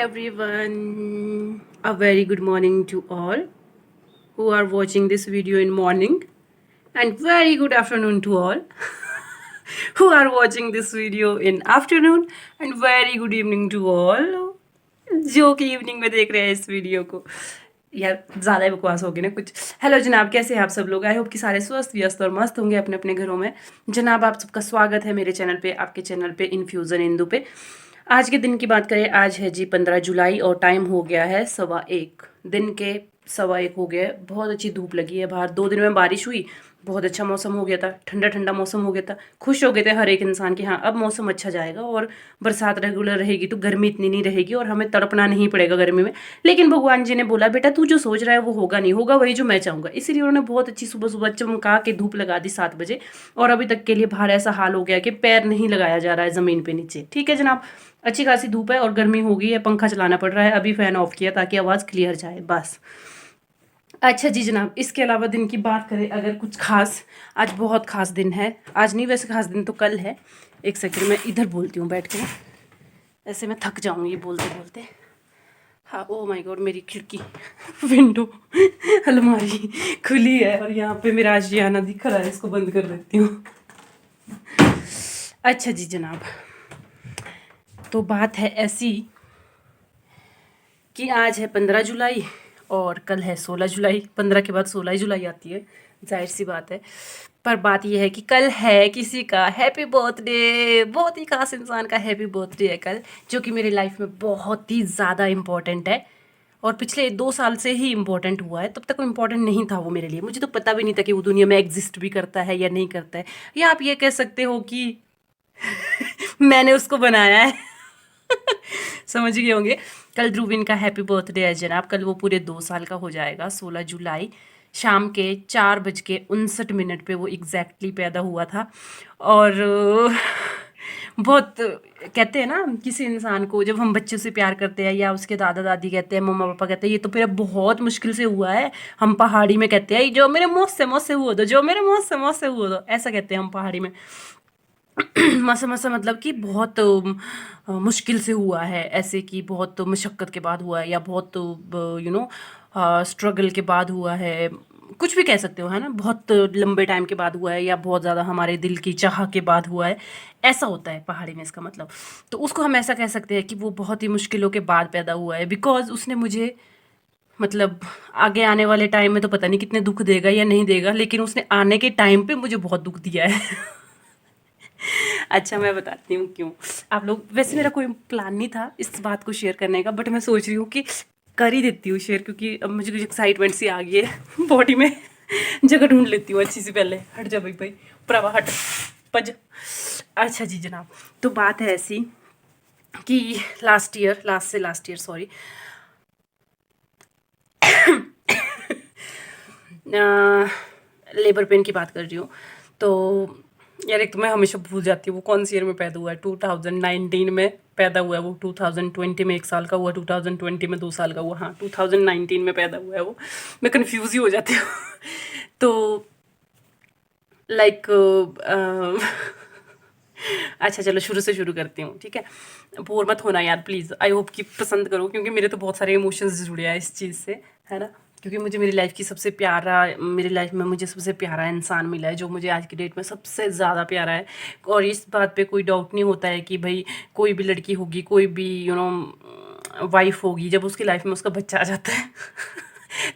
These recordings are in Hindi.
everyone, a very good morning to all who are watching this video in morning, and very good afternoon to all who are watching this video in afternoon, and very good evening to all जो कि इवनिंग में देख रहे हैं इस वीडियो को। यार ज़्यादा ही बकवास हो गई ना कुछ। हेलो जनाब, कैसे हैं आप सब लोग? आई होप कि सारे स्वस्थ व्यस्त और मस्त होंगे अपने अपने घरों में। जनाब, आप सबका स्वागत है मेरे चैनल पे, आपके चैनल पे इन्फ्यूज़न इंदु पे। आज के दिन की बात करें, आज है जी 15 जुलाई और टाइम हो गया है 1:15 दिन के 1:15 हो गया। बहुत अच्छी धूप लगी है बाहर। 2 दिन में बारिश हुई, बहुत अच्छा मौसम हो गया था, ठंडा ठंडा मौसम हो गया था। खुश हो गए थे हर एक इंसान कि हाँ अब मौसम अच्छा जाएगा और बरसात रेगुलर रहेगी तो गर्मी इतनी नहीं रहेगी और हमें तड़पना नहीं पड़ेगा गर्मी में। लेकिन भगवान जी ने बोला बेटा तू जो सोच रहा है वो होगा नहीं, होगा वही जो मैं चाहूँगा। इसीलिए उन्होंने बहुत अच्छी सुबह सुबह चमका के धूप लगा दी 7 बजे, और अभी तक के लिए बाहर ऐसा हाल हो गया कि पैर नहीं लगाया जा रहा है ज़मीन पे नीचे। ठीक है जनाब, अच्छी खासी धूप है और गर्मी हो गई है, पंखा चलाना पड़ रहा है। अभी फ़ैन ऑफ किया ताकि आवाज़ क्लियर जाए बस। अच्छा जी जनाब, इसके अलावा दिन की बात करें अगर कुछ खास, आज बहुत खास दिन है। आज नहीं, वैसे खास दिन तो कल है। एक सेकंड मैं इधर बोलती हूँ बैठ के ना, ऐसे मैं थक जाऊँगी बोलते बोलते। हाँ, ओ माय गॉड, मेरी खिड़की विंडो अलमारी खुली है और यहाँ पे मेरा आशियाना दिख रहा है, इसको बंद कर देती हूँ। अच्छा जी जनाब, तो बात है ऐसी कि आज है 15 जुलाई और कल है 16 जुलाई। 15 के बाद 16 जुलाई आती है, जाहिर सी बात है। पर बात यह है कि कल है किसी का हैप्पी बर्थडे, बहुत ही खास इंसान का हैप्पी बर्थडे है कल, जो कि मेरी लाइफ में बहुत ही ज़्यादा इम्पोर्टेंट है और पिछले 2 साल से ही इम्पोर्टेंट हुआ है। तब तक वो इम्पोर्टेंट नहीं था वो मेरे लिए, मुझे तो पता भी नहीं था कि वो दुनिया में एग्जिस्ट भी करता है या नहीं करता है। या आप ये कह सकते हो कि मैंने उसको बनाया है। समझ गए होंगे। कल ध्रुविन का हैप्पी बर्थडे है जनाब। कल वो पूरे 2 साल का हो जाएगा। 16 जुलाई शाम के 4:59 पे वो एग्जैक्टली पैदा हुआ था। और बहुत कहते हैं ना, किसी इंसान को जब हम बच्चे से प्यार करते हैं या उसके दादा दादी कहते हैं, मम्मा पापा कहते हैं ये तो मेरा बहुत मुश्किल से हुआ है। हम पहाड़ी में कहते हैं जो मेरे मुँह से हुआ दो, जो मेरे मुँह से हुआ दो, ऐसा कहते हैं हम पहाड़ी में। मसा मसा मतलब कि बहुत मुश्किल से हुआ है, ऐसे कि बहुत मशक्क़त के बाद हुआ है या बहुत स्ट्रगल के बाद हुआ है, कुछ भी कह सकते हो, है ना। बहुत लंबे टाइम के बाद हुआ है या बहुत ज़्यादा हमारे दिल की चाह के बाद हुआ है, ऐसा होता है पहाड़ी में इसका मतलब। तो उसको हम ऐसा कह सकते हैं कि वो बहुत ही मुश्किलों के बाद पैदा हुआ है, बिकॉज उसने मुझे मतलब आगे आने वाले टाइम में तो पता नहीं कितने दुख देगा या नहीं देगा, लेकिन उसने आने के टाइम पे मुझे बहुत दुख दिया है। अच्छा, मैं बताती हूँ क्यों। आप लोग, वैसे मेरा कोई प्लान नहीं था इस बात को शेयर करने का, बट मैं सोच रही हूँ कि कर ही देती हूँ शेयर, क्योंकि अब मुझे कुछ एक्साइटमेंट सी आ गई है बॉडी में। जगह ढूंढ लेती हूँ अच्छी सी पहले। हट जा भाई भाई, प्रभा हट, पज। अच्छा जी जनाब, तो बात है ऐसी कि last year sorry, labour pain की बात कर रही हूँ। तो यार एक तो मैं हमेशा भूल जाती हूँ वो कौन सी ईयर में पैदा हुआ है। 2019 में पैदा हुआ है वो, 2020 में 1 साल का हुआ, 2020 में 2 साल का हुआ। हाँ, 2019 में पैदा हुआ है वो। मैं कन्फ्यूज़ ही हो जाती हूँ। तो लाइक अच्छा चलो शुरू से शुरू करती हूँ, ठीक है। बोर मत होना यार प्लीज़, आई होप कि पसंद करो, क्योंकि मेरे तो बहुत सारे इमोशंस जुड़े हैं इस चीज़ से, है ना। क्योंकि मुझे मेरी लाइफ की सबसे प्यारा, मेरी लाइफ में मुझे सबसे प्यारा इंसान मिला है, जो मुझे आज की डेट में सबसे ज़्यादा प्यारा है। और इस बात पे कोई डाउट नहीं होता है कि भाई कोई भी लड़की होगी, कोई भी वाइफ होगी, जब उसकी लाइफ में उसका बच्चा आ जाता है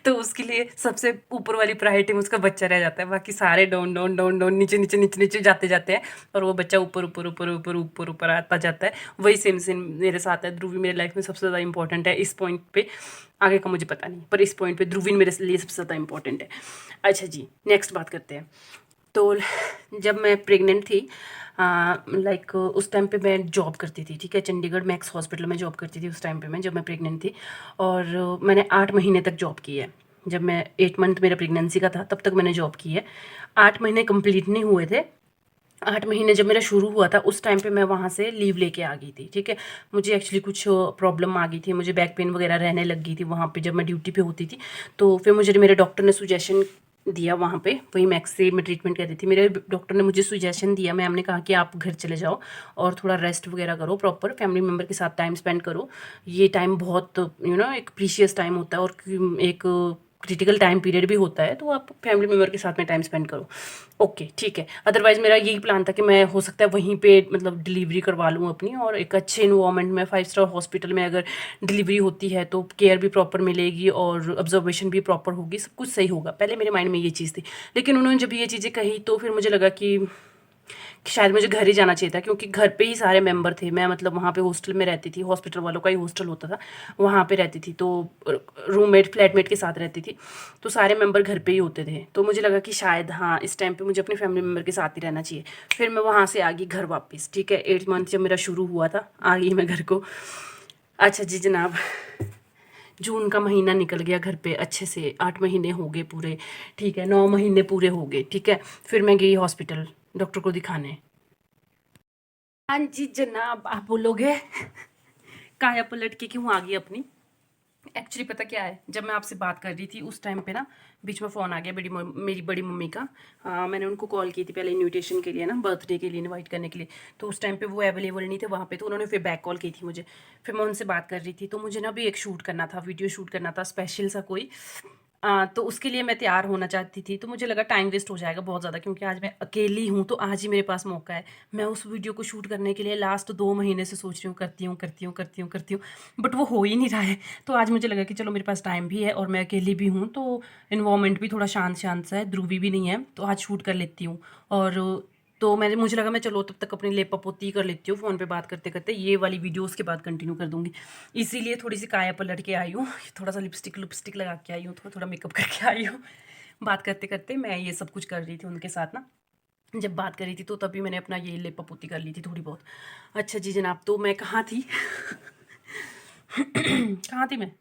तो उसके लिए सबसे ऊपर वाली प्रायोरिटी में उसका बच्चा रह जाता है। बाकी सारे डाउन डाउन डाउन डाउन, नीचे नीचे नीचे नीचे जाते जाते हैं और वो बच्चा ऊपर ऊपर ऊपर ऊपर ऊपर ऊपर आता जाता है। वही सेम सेम मेरे साथ है। ध्रुवी मेरे लाइफ में सबसे ज़्यादा इंपॉर्टेंट है इस पॉइंट पे। आगे का मुझे पता नहीं, पर इस पॉइंट पे ध्रुवीन मेरे लिए सबसे ज़्यादा इंपॉर्टेंट है। अच्छा जी, नेक्स्ट बात करते हैं। तो जब मैं प्रेग्नेंट थी, लाइक उस टाइम पे मैं जॉब करती थी, ठीक है। चंडीगढ़ मैक्स हॉस्पिटल में जॉब करती थी उस टाइम पे मैं, जब मैं प्रेग्नेंट थी। और मैंने 8 महीने तक जॉब की है। जब मैं 8 मंथ मेरा प्रेगनेंसी का था तब तक मैंने जॉब की है। 8 महीने कंप्लीट नहीं हुए थे। 8 महीने जब मेरा शुरू हुआ था उस टाइम पे मैं वहाँ से लीव लेके आ गई थी, ठीक है। मुझे एक्चुअली कुछ प्रॉब्लम आ गई थी, मुझे बैक पेन वगैरह रहने लग गई थी वहाँ पे जब मैं ड्यूटी पे होती थी। तो फिर मुझे मेरे डॉक्टर ने सुजेशन दिया वहाँ पे, वही मैक्स से मैं ट्रीटमेंट कर रही थी। मेरे डॉक्टर ने मुझे सुजेशन दिया, मैम ने कहा कि आप घर चले जाओ और थोड़ा रेस्ट वगैरह करो, प्रॉपर फैमिली मेम्बर के साथ टाइम स्पेंड करो। ये टाइम बहुत एक प्रीशियस टाइम होता है और एक क्रिटिकल टाइम पीरियड भी होता है, तो आप फैमिली मेम्बर के साथ में टाइम स्पेंड करो। ओके ठीक है। अदरवाइज़ मेरा यही प्लान था कि मैं हो सकता है वहीं पे मतलब डिलीवरी करवा लूँ अपनी, और एक अच्छे इन्वायरमेंट में 5 स्टार हॉस्पिटल में अगर डिलीवरी होती है तो केयर भी प्रॉपर मिलेगी और ऑब्जर्वेशन भी प्रॉपर होगी, सब कुछ सही होगा। पहले मेरे माइंड में ये चीज़ थी, लेकिन उन्होंने जब ये चीज़ें कही तो फिर मुझे लगा कि शायद मुझे घर ही जाना चाहिए था, क्योंकि घर पे ही सारे मेंबर थे। मैं मतलब वहाँ पे हॉस्टल में रहती थी, हॉस्पिटल वालों का ही हॉस्टल होता था, वहाँ पे रहती थी, तो रूममेट फ्लैटमेट के साथ रहती थी, तो सारे मेंबर घर पे ही होते थे। तो मुझे लगा कि शायद हाँ इस टाइम पे मुझे अपनी फैमिली मेम्बर के साथ ही रहना चाहिए। फिर मैं वहाँ से आ गई घर वापस। ठीक है, 8 मंथ जब मेरा शुरू हुआ था, आ गई मैं घर को। अच्छा जी जनाब, जून का महीना निकल गया घर पे अच्छे से, 8 महीने हो गए पूरे। ठीक है, 9 महीने पूरे हो गए। ठीक है, फिर मैं गई हॉस्पिटल डॉक्टर को दिखाने। हाँ जी जनाब, आप बोलोगे काया पलट के क्यों आ गई अपनी। एक्चुअली पता क्या है, जब मैं आपसे बात कर रही थी उस टाइम पे ना बीच में फ़ोन आ गया मेरी बड़ी मम्मी का। मैंने उनको कॉल की थी पहले इनविटेशन के लिए ना, बर्थडे के लिए इनवाइट करने के लिए, तो उस टाइम पे वो अवेलेबल नहीं थे वहाँ पे, तो उन्होंने फिर बैक कॉल की थी मुझे। फिर मैं उनसे बात कर रही थी, तो मुझे ना भी एक शूट करना था, वीडियो शूट करना था स्पेशल सा कोई। तो उसके लिए मैं तैयार होना चाहती थी, तो मुझे लगा टाइम वेस्ट हो जाएगा बहुत ज़्यादा, क्योंकि आज मैं अकेली हूँ, तो आज ही मेरे पास मौका है। मैं उस वीडियो को शूट करने के लिए लास्ट 2 महीने से सोच रही हूँ, करती हूँ, बट वो हो ही नहीं रहा है। तो आज मुझे लगा कि चलो मेरे पास टाइम भी है और मैं अकेली भी हूँ, तो इन्वायरमेंट भी थोड़ा शांत शांत सा है, ध्रुवी भी नहीं है, तो आज शूट कर लेती हूँ। और तो मुझे लगा मैं चलो तब तक अपनी लेपा पोती कर लेती हूँ फ़ोन पे बात करते करते, ये वाली वीडियो उसके बाद कंटिन्यू कर दूँगी। इसीलिए थोड़ी सी काया पलट के आई हूँ, थोड़ा सा लिपस्टिक लगा के आई हूँ, थोड़ा मेकअप करके आई हूँ। बात करते करते मैं ये सब कुछ कर रही थी उनके साथ ना, जब बात कर रही थी तो तभी मैंने अपना ये लेपा पोती कर ली थी थोड़ी बहुत। अच्छा जी जनाब, तो मैं कहाँ थी कहाँ थी मैं?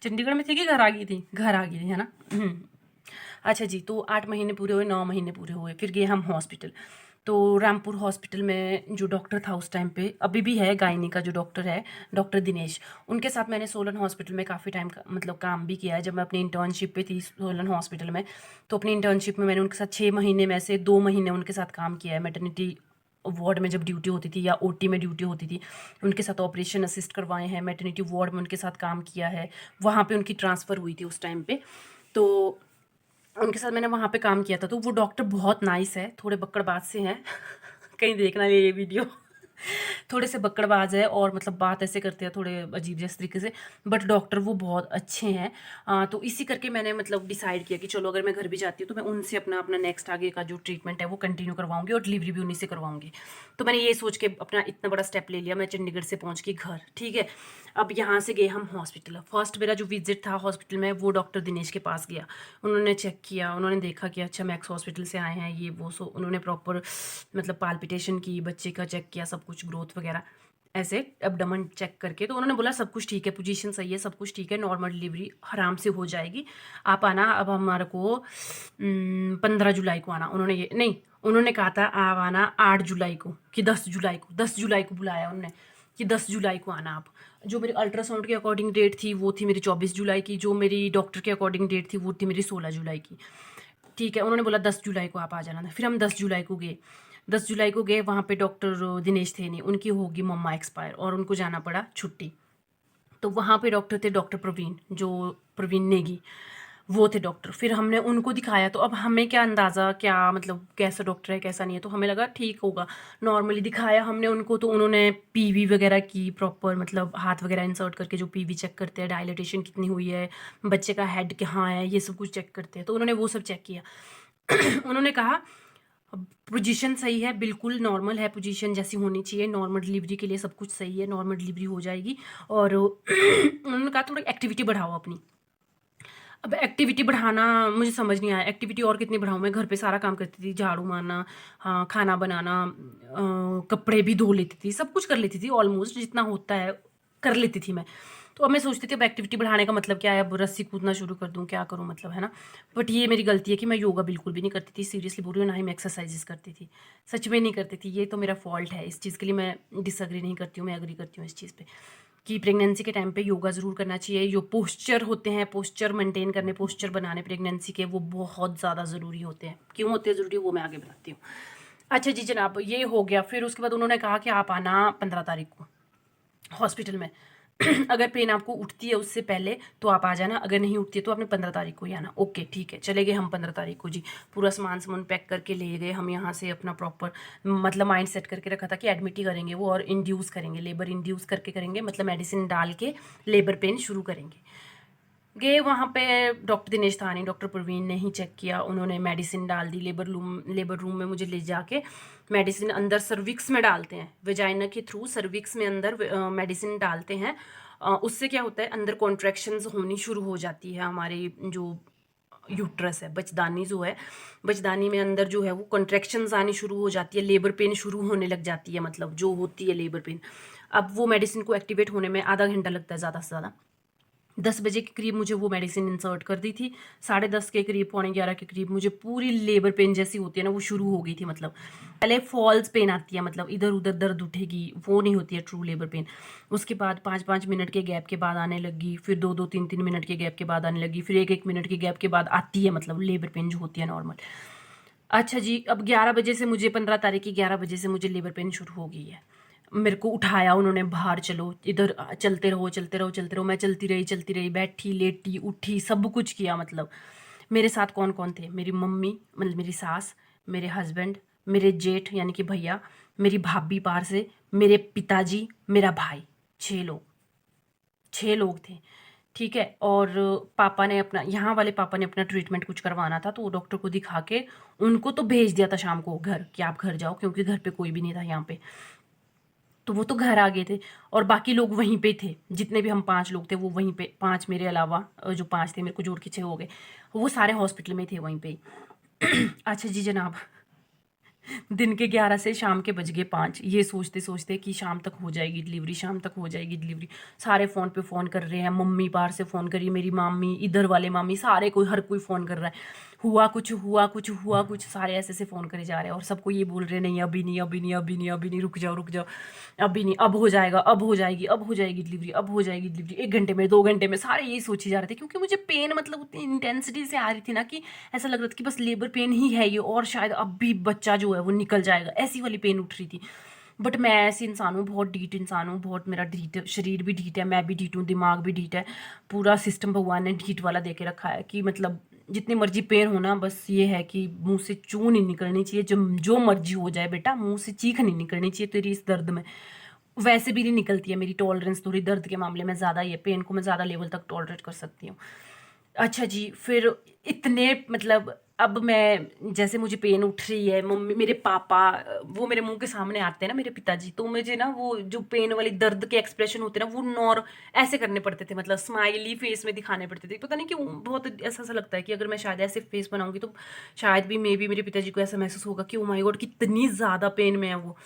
चंडीगढ़ में थी कि घर आ गई थी? घर आ गई थी, है ना। अच्छा जी, तो 8 महीने पूरे हुए, 9 महीने पूरे हुए, फिर गए हम हॉस्पिटल। तो रामपुर हॉस्पिटल में जो डॉक्टर था उस टाइम पे, अभी भी है, गायनी का जो डॉक्टर है, डॉक्टर दिनेश, उनके साथ मैंने सोलन हॉस्पिटल में काफ़ी टाइम मतलब काम भी किया है। जब मैं अपनी इंटर्नशिप पे थी सोलन हॉस्पिटल में, तो अपनी इंटर्नशिप में मैंने उनके साथ 6 महीने में से 2 महीने उनके साथ काम किया है। मैटरनिटी वार्ड में जब ड्यूटी होती थी या ओटी में ड्यूटी होती थी, उनके साथ ऑपरेशन असिस्ट करवाए हैं, मैटरनिटी वार्ड में उनके साथ काम किया है। वहाँ पे उनकी ट्रांसफ़र हुई थी उस टाइम पे, तो उनके साथ मैंने वहाँ पे काम किया था। तो वो डॉक्टर बहुत नाइस है, थोड़े बक्कड़बाज से हैं कहीं देखना ये वीडियो थोड़े से बक्कड़बाज है और मतलब बात ऐसे करते हैं थोड़े अजीब जैसे तरीके से, बट डॉक्टर वो बहुत अच्छे हैं। तो इसी करके मैंने मतलब डिसाइड किया कि चलो अगर मैं घर भी जाती हूँ तो मैं उनसे अपना अपना नेक्स्ट आगे का जो ट्रीटमेंट है वो कंटिन्यू करवाऊंगी और डिलीवरी भी उन्हीं से करवाऊंगी। तो मैंने ये सोच के अपना इतना बड़ा स्टेप ले लिया, मैं चंडीगढ़ से पहुँच गई घर। ठीक है, अब यहाँ से गए हम हॉस्पिटल। फर्स्ट मेरा जो विजिट था हॉस्पिटल में वो डॉक्टर दिनेश के पास गया। उन्होंने चेक किया, उन्होंने देखा कि अच्छा मैक्स हॉस्पिटल से आए हैं ये वो, सो उन्होंने प्रॉपर मतलब पाल्पिटेशन की, बच्चे का चेक किया, सब कुछ ग्रोथ वगैरह ऐसे एब्डोमेन चेक करके। तो उन्होंने बोला सब कुछ ठीक है, पोजीशन सही है, सब कुछ ठीक है, नॉर्मल डिलीवरी आराम से हो जाएगी, आप आना। अब हमारे को 15 जुलाई को आना, उन्होंने ये नहीं, उन्होंने कहा था आप आना 8 जुलाई को कि 10 जुलाई को, 10 जुलाई को बुलाया उन्होंने कि 10 जुलाई को आना आप। जो मेरी अल्ट्रासाउंड के अकॉर्डिंग डेट थी वो थी मेरी 24 जुलाई की, जो मेरी डॉक्टर के अकॉर्डिंग डेट थी वो थी मेरी 16 जुलाई की। ठीक है, उन्होंने बोला 10 जुलाई को आप आ जाना था। फिर हम 10 जुलाई को गए। 10 जुलाई को गए, वहाँ पे डॉक्टर दिनेश थे नहीं, उनकी होगी मम्मा एक्सपायर और उनको जाना पड़ा छुट्टी। तो वहाँ पे डॉक्टर थे डॉक्टर प्रवीण, जो प्रवीण नेगी, वो थे डॉक्टर। फिर हमने उनको दिखाया, तो अब हमें क्या अंदाज़ा क्या मतलब कैसा डॉक्टर है कैसा नहीं है, तो हमें लगा ठीक होगा। नॉर्मली दिखाया हमने उनको, तो उन्होंने पीवी वगैरह की प्रॉपर, मतलब हाथ वगैरह इंसर्ट करके जो पीवी चेक करते हैं, डायलिटेशन कितनी हुई है, बच्चे का हेड कहाँ है, ये सब कुछ चेक करते हैं, तो उन्होंने वो सब चेक किया। उन्होंने कहा पोजीशन सही है, बिल्कुल नॉर्मल है, पोजीशन जैसी होनी चाहिए, नॉर्मल डिलीवरी के लिए सब कुछ सही है, नॉर्मल डिलीवरी हो जाएगी। और उन्होंने कहा थोड़ी एक्टिविटी बढ़ाओ अपनी। अब एक्टिविटी बढ़ाना मुझे समझ नहीं आया, एक्टिविटी और कितनी बढ़ाऊँ, मैं घर पे सारा काम करती थी, झाड़ू मारना, हाँ खाना बनाना, कपड़े भी धो लेती थी, सब कुछ कर लेती थी, ऑलमोस्ट जितना होता है कर लेती थी मैं। तो अब मैं सोचती थी अब एक्टिविटी बढ़ाने का मतलब क्या है, अब रस्सी कूदना शुरू कर दूँ, क्या करूँ मतलब, है ना। बट ये मेरी गलती है कि मैं योगा बिल्कुल भी नहीं करती थी, सीरियसली बोल रही हूँ, ना ही मैं एक्सरसाइजेस करती थी, सच में नहीं करती थी। ये तो मेरा फॉल्ट है, इस चीज़ के लिए मैं डिसएग्री नहीं करती हूँ, मैं एग्री करती हूँ इस चीज़ पे। कि प्रेगनेंसी के टाइम पे योगा ज़रूर करना चाहिए। जो पोस्चर होते हैं, पोस्चर मेंटेन करने, पोस्चर बनाने प्रेगनेंसी के, वो बहुत ज़्यादा ज़रूरी होते हैं। क्यों होते हैं ज़रूरी, वो मैं आगे बताती हूँ। अच्छा जी जनाब, ये हो गया। फिर उसके बाद उन्होंने कहा कि आप आना 15 तारीख को हॉस्पिटल में। अगर पेन आपको उठती है उससे पहले तो आप आ जाना, अगर नहीं उठती है तो आपने 15 तारीख को ही आना। ओके ठीक है, चले गए हम 15 तारीख को जी। पूरा सामान सामान पैक करके ले गए हम यहाँ से। अपना प्रॉपर मतलब माइंड सेट करके रखा था कि एडमिट ही करेंगे वो, और इंड्यूस करेंगे, लेबर इंड्यूस करके करेंगे, मतलब मेडिसिन डाल के लेबर पेन शुरू करेंगे। गए वहाँ पे, डॉक्टर दिनेश था नहीं, डॉक्टर प्रवीण ने ही चेक किया। उन्होंने मेडिसिन डाल दी। लेबर रूम में मुझे ले जाके मेडिसिन अंदर सर्विक्स में डालते हैं, वेजाइना के थ्रू सर्विक्स में अंदर मेडिसिन डालते हैं। उससे क्या होता है, अंदर कॉन्ट्रैक्शंस होनी शुरू हो जाती है। हमारे जो यूट्रस है, बचदानी जो है, बचदानी में अंदर जो है वो कॉन्ट्रैक्शंस आनी शुरू हो जाती है, लेबर पेन शुरू होने लग जाती है, मतलब जो होती है लेबर पेन। अब वो मेडिसिन को एक्टिवेट होने में आधा घंटा लगता है ज़्यादा से ज़्यादा। 10 बजे के करीब मुझे वो मेडिसिन इंसर्ट कर दी थी। 10:30 के करीब, 11:45 के करीब मुझे पूरी लेबर पेन जैसी होती है ना, वो शुरू हो गई थी। मतलब पहले फॉल्स पेन आती है, मतलब इधर उधर दर्द उठेगी, वो नहीं होती है ट्रू लेबर पेन। उसके बाद 5-5 मिनट के गैप के बाद आने लगी, फिर 2-2, 3-3 मिनट के गैप के बाद आने लगी, फिर 1-1 मिनट के गैप के बाद आती है, मतलब लेबर पेन जो होती है नॉर्मल। अच्छा जी, अब 11 बजे से मुझे, 15 तारीख की 11 बजे से मुझे लेबर पेन शुरू हो गई है। मेरे को उठाया उन्होंने बाहर, चलो इधर चलते रहो चलते रहो चलते रहो। मैं चलती रही, बैठी लेटी उठी, सब कुछ किया। मतलब मेरे साथ कौन कौन थे, मेरी मम्मी, मतलब मेरी सास, मेरे हस्बैंड, मेरे जेठ यानी कि भैया, मेरी भाभी पार से, मेरे पिताजी, मेरा भाई, 6 लोग थे। ठीक है। और पापा ने अपना, यहाँ वाले पापा ने अपना ट्रीटमेंट कुछ करवाना था, तो वो डॉक्टर को दिखा के उनको तो भेज दिया था शाम को घर, कि आप घर जाओ, क्योंकि घर पे कोई भी नहीं था यहाँ पे। तो वो तो घर आ गए थे, और बाकी लोग वहीं पे थे। जितने भी हम 5 लोग थे वो वहीं पे, 5 मेरे अलावा, जो 5 थे मेरे को जोड़ के 6 हो गए, वो सारे हॉस्पिटल में थे वहीं पे। अच्छा जी जनाब, दिन के 11 से शाम के बज गए 5, ये सोचते सोचते कि शाम तक हो जाएगी डिलीवरी, शाम तक हो जाएगी डिलीवरी। सारे फ़ोन पे फ़ोन कर रहे हैं, मम्मी बाहर से फ़ोन करी, मेरी मामी, इधर वाले मामी, सारे कोई, हर कोई फ़ोन कर रहा है, हुआ कुछ, हुआ कुछ, हुआ कुछ, सारे ऐसे ऐसे फ़ोन करे जा रहे हैं। और सबको ये बोल रहे हैं, नहीं अभी नहीं, अभी नहीं, अभी नहीं, अभी नहीं, रुक जाओ रुक जाओ, अभी नहीं, अब हो जाएगा, अब हो जाएगी, अब हो जाएगी डिलीवरी, अब हो जाएगी डिलीवरी, 1 घंटे में, 2 घंटे में, सारे यही सोचे जा रहे थे। क्योंकि मुझे पेन मतलब उतनी इंटेंसिटी से आ रही थी ना, कि ऐसा लग रहा था कि बस लेबर पेन ही है ये, और शायद अब भी बच्चा जो है वो निकल जाएगा, ऐसी वाली पेन उठ रही थी। बट मैं ऐसी इंसान हूँ, बहुत ढीठ इंसान हूँ, बहुत मेरा ढीठ शरीर भी ढीठ है, मैं भी ढीठ हूँ, दिमाग भी ढीठ है। पूरा सिस्टम भगवान ने ढीठ वाला दे के रखा है, कि मतलब जितनी मर्जी पेन हो ना, बस ये है कि मुंह से चू नहीं निकलनी चाहिए, जो मर्जी हो जाए बेटा, मुंह से चीख नहीं निकलनी चाहिए तेरी इस दर्द में। वैसे भी नहीं निकलती है, मेरी टॉलरेंस थोड़ी दर्द के मामले में ज़्यादा ही है, पेन को मैं ज़्यादा लेवल तक टॉलरेट कर सकती हूँ। अच्छा जी, फिर इतने मतलब, अब मैं जैसे मुझे पेन उठ रही है, मम्मी, मेरे पापा, वो मेरे मुंह के सामने आते हैं ना, मेरे पिताजी, तो मुझे ना वो जो पेन वाली दर्द के एक्सप्रेशन होते हैं ना, वो ऐसे करने पड़ते थे, मतलब स्माइली फेस में दिखाने पड़ते थे। पता नहीं क्यों, बहुत ऐसा सा लगता है कि अगर मैं शायद ऐसे फेस बनाऊंगी तो शायद भी मे बी मेरे पिताजी को ऐसा महसूस होगा कि ओ माय गॉड कितनी ज़्यादा पेन में है वो।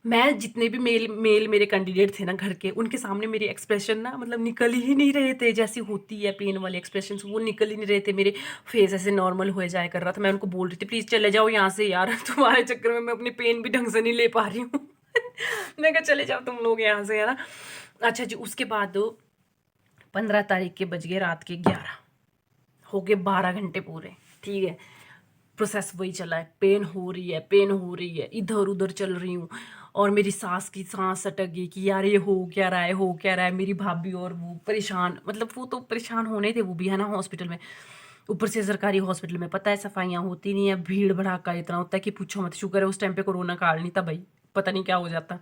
मैं जितने भी मेल मेल मेरे कैंडिडेट थे ना घर के, उनके सामने मेरे एक्सप्रेशन ना, मतलब निकल ही नहीं रहे थे। जैसी होती है पेन वाले एक्सप्रेशन, वो निकल ही नहीं रहे थे। मेरे फेस ऐसे नॉर्मल हो जाया कर रहा था। मैं उनको बोल रही थी, प्लीज़ चले जाओ यहाँ से यार, तुम्हारे चक्कर में मैं अपनी पेन भी ढंग से नहीं ले पा रही हूँ। मैं कहा चले जाओ तुम लोग यहाँ से, है ना। अच्छा जी, उसके बाद 15 तारीख के बज गए रात के 11, हो गए 12 घंटे पूरे। ठीक है, प्रोसेस वही चला है, पेन हो रही है, पेन हो रही है, इधर उधर चल रही हूँ। और मेरी सास की सांस अटक गई कि यार ये हो क्या रहा है, हो क्या रहा है। मेरी भाभी और वो परेशान, मतलब वो तो परेशान होने थे, वो भी है ना हॉस्पिटल में। ऊपर से सरकारी हॉस्पिटल में पता है सफाइयाँ होती नहीं है, भीड़ भड़ाका इतना होता है कि पूछो मत। शुक्र है उस टाइम पे कोरोना काल नहीं था भाई, पता नहीं क्या हो जाता।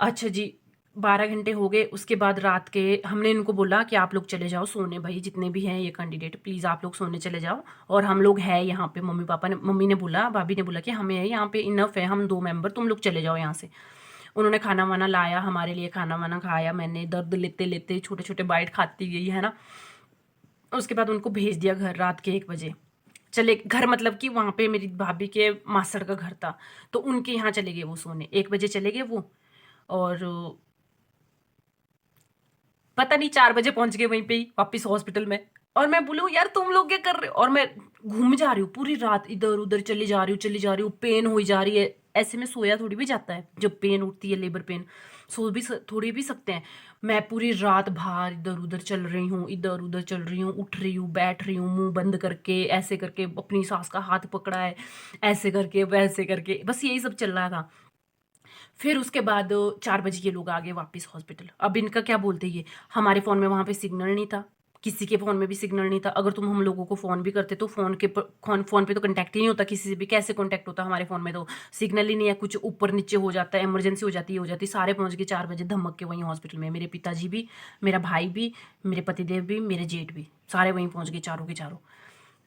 अच्छा जी, 12 घंटे हो गए। उसके बाद रात के, हमने इनको बोला कि आप लोग चले जाओ सोने, भाई जितने भी हैं ये कैंडिडेट, प्लीज़ आप लोग सोने चले जाओ, और हम लोग हैं यहाँ पे। मम्मी ने बोला, भाभी ने बोला कि हमें यहाँ पे इनफ है, हम 2 मेंबर, तुम लोग चले जाओ यहाँ से। उन्होंने खाना वाना लाया हमारे लिए, खाना वाना खाया मैंने, दर्द लेते लेते छोटे छोटे बाइट खाती गई, है ना। उसके बाद उनको भेज दिया घर रात के 1 बजे। चले घर, मतलब कि वहाँ पे मेरी भाभी के मासड़ का घर था, तो उनके यहाँ चले गए वो सोने। 1 बजे चले गए वो, और पता नहीं 4 बजे पहुंच गए वहीं पे ही वापस हॉस्पिटल में। और मैं बोलूँ यार तुम लोग क्या कर रहे हो, और मैं घूम जा रही हूँ पूरी रात, इधर उधर चली जा रही हूँ, पेन हुई जा रही है। ऐसे में सोया थोड़ी भी जाता है, जब पेन उठती है लेबर पेन सो भी थोड़ी भी सकते हैं। मैं पूरी रात बाहर इधर उधर चल रही हूँ, इधर उधर चल रही हूँ, उठ रही हूँ, बैठ रही हूँ, मुंह बंद करके, ऐसे करके अपनी सास का हाथ पकड़ा है, ऐसे करके वैसे करके, बस यही सब चल रहा था। फिर उसके बाद 4 बजे ये लोग आ गए वापस हॉस्पिटल। अब इनका क्या बोलते ये, हमारे फ़ोन में वहाँ पे सिग्नल नहीं था, किसी के फ़ोन में भी सिग्नल नहीं था। अगर तुम हम लोगों को फ़ोन भी करते तो फ़ोन पे तो कॉन्टैक्ट ही नहीं होता किसी से भी, कैसे कॉन्टैक्ट होता, हमारे फ़ोन में तो सिग्नल ही नहीं है, कुछ ऊपर नीचे हो जाता है, इमरजेंसी हो जाती। सारे पहुँच गए 4 बजे धमक के वहीं हॉस्पिटल में, मेरे पिताजी भी, मेरा भाई भी, मेरे पतिदेव भी, मेरे जेठ भी, सारे वहीं पहुँच गए, चारों के चारों।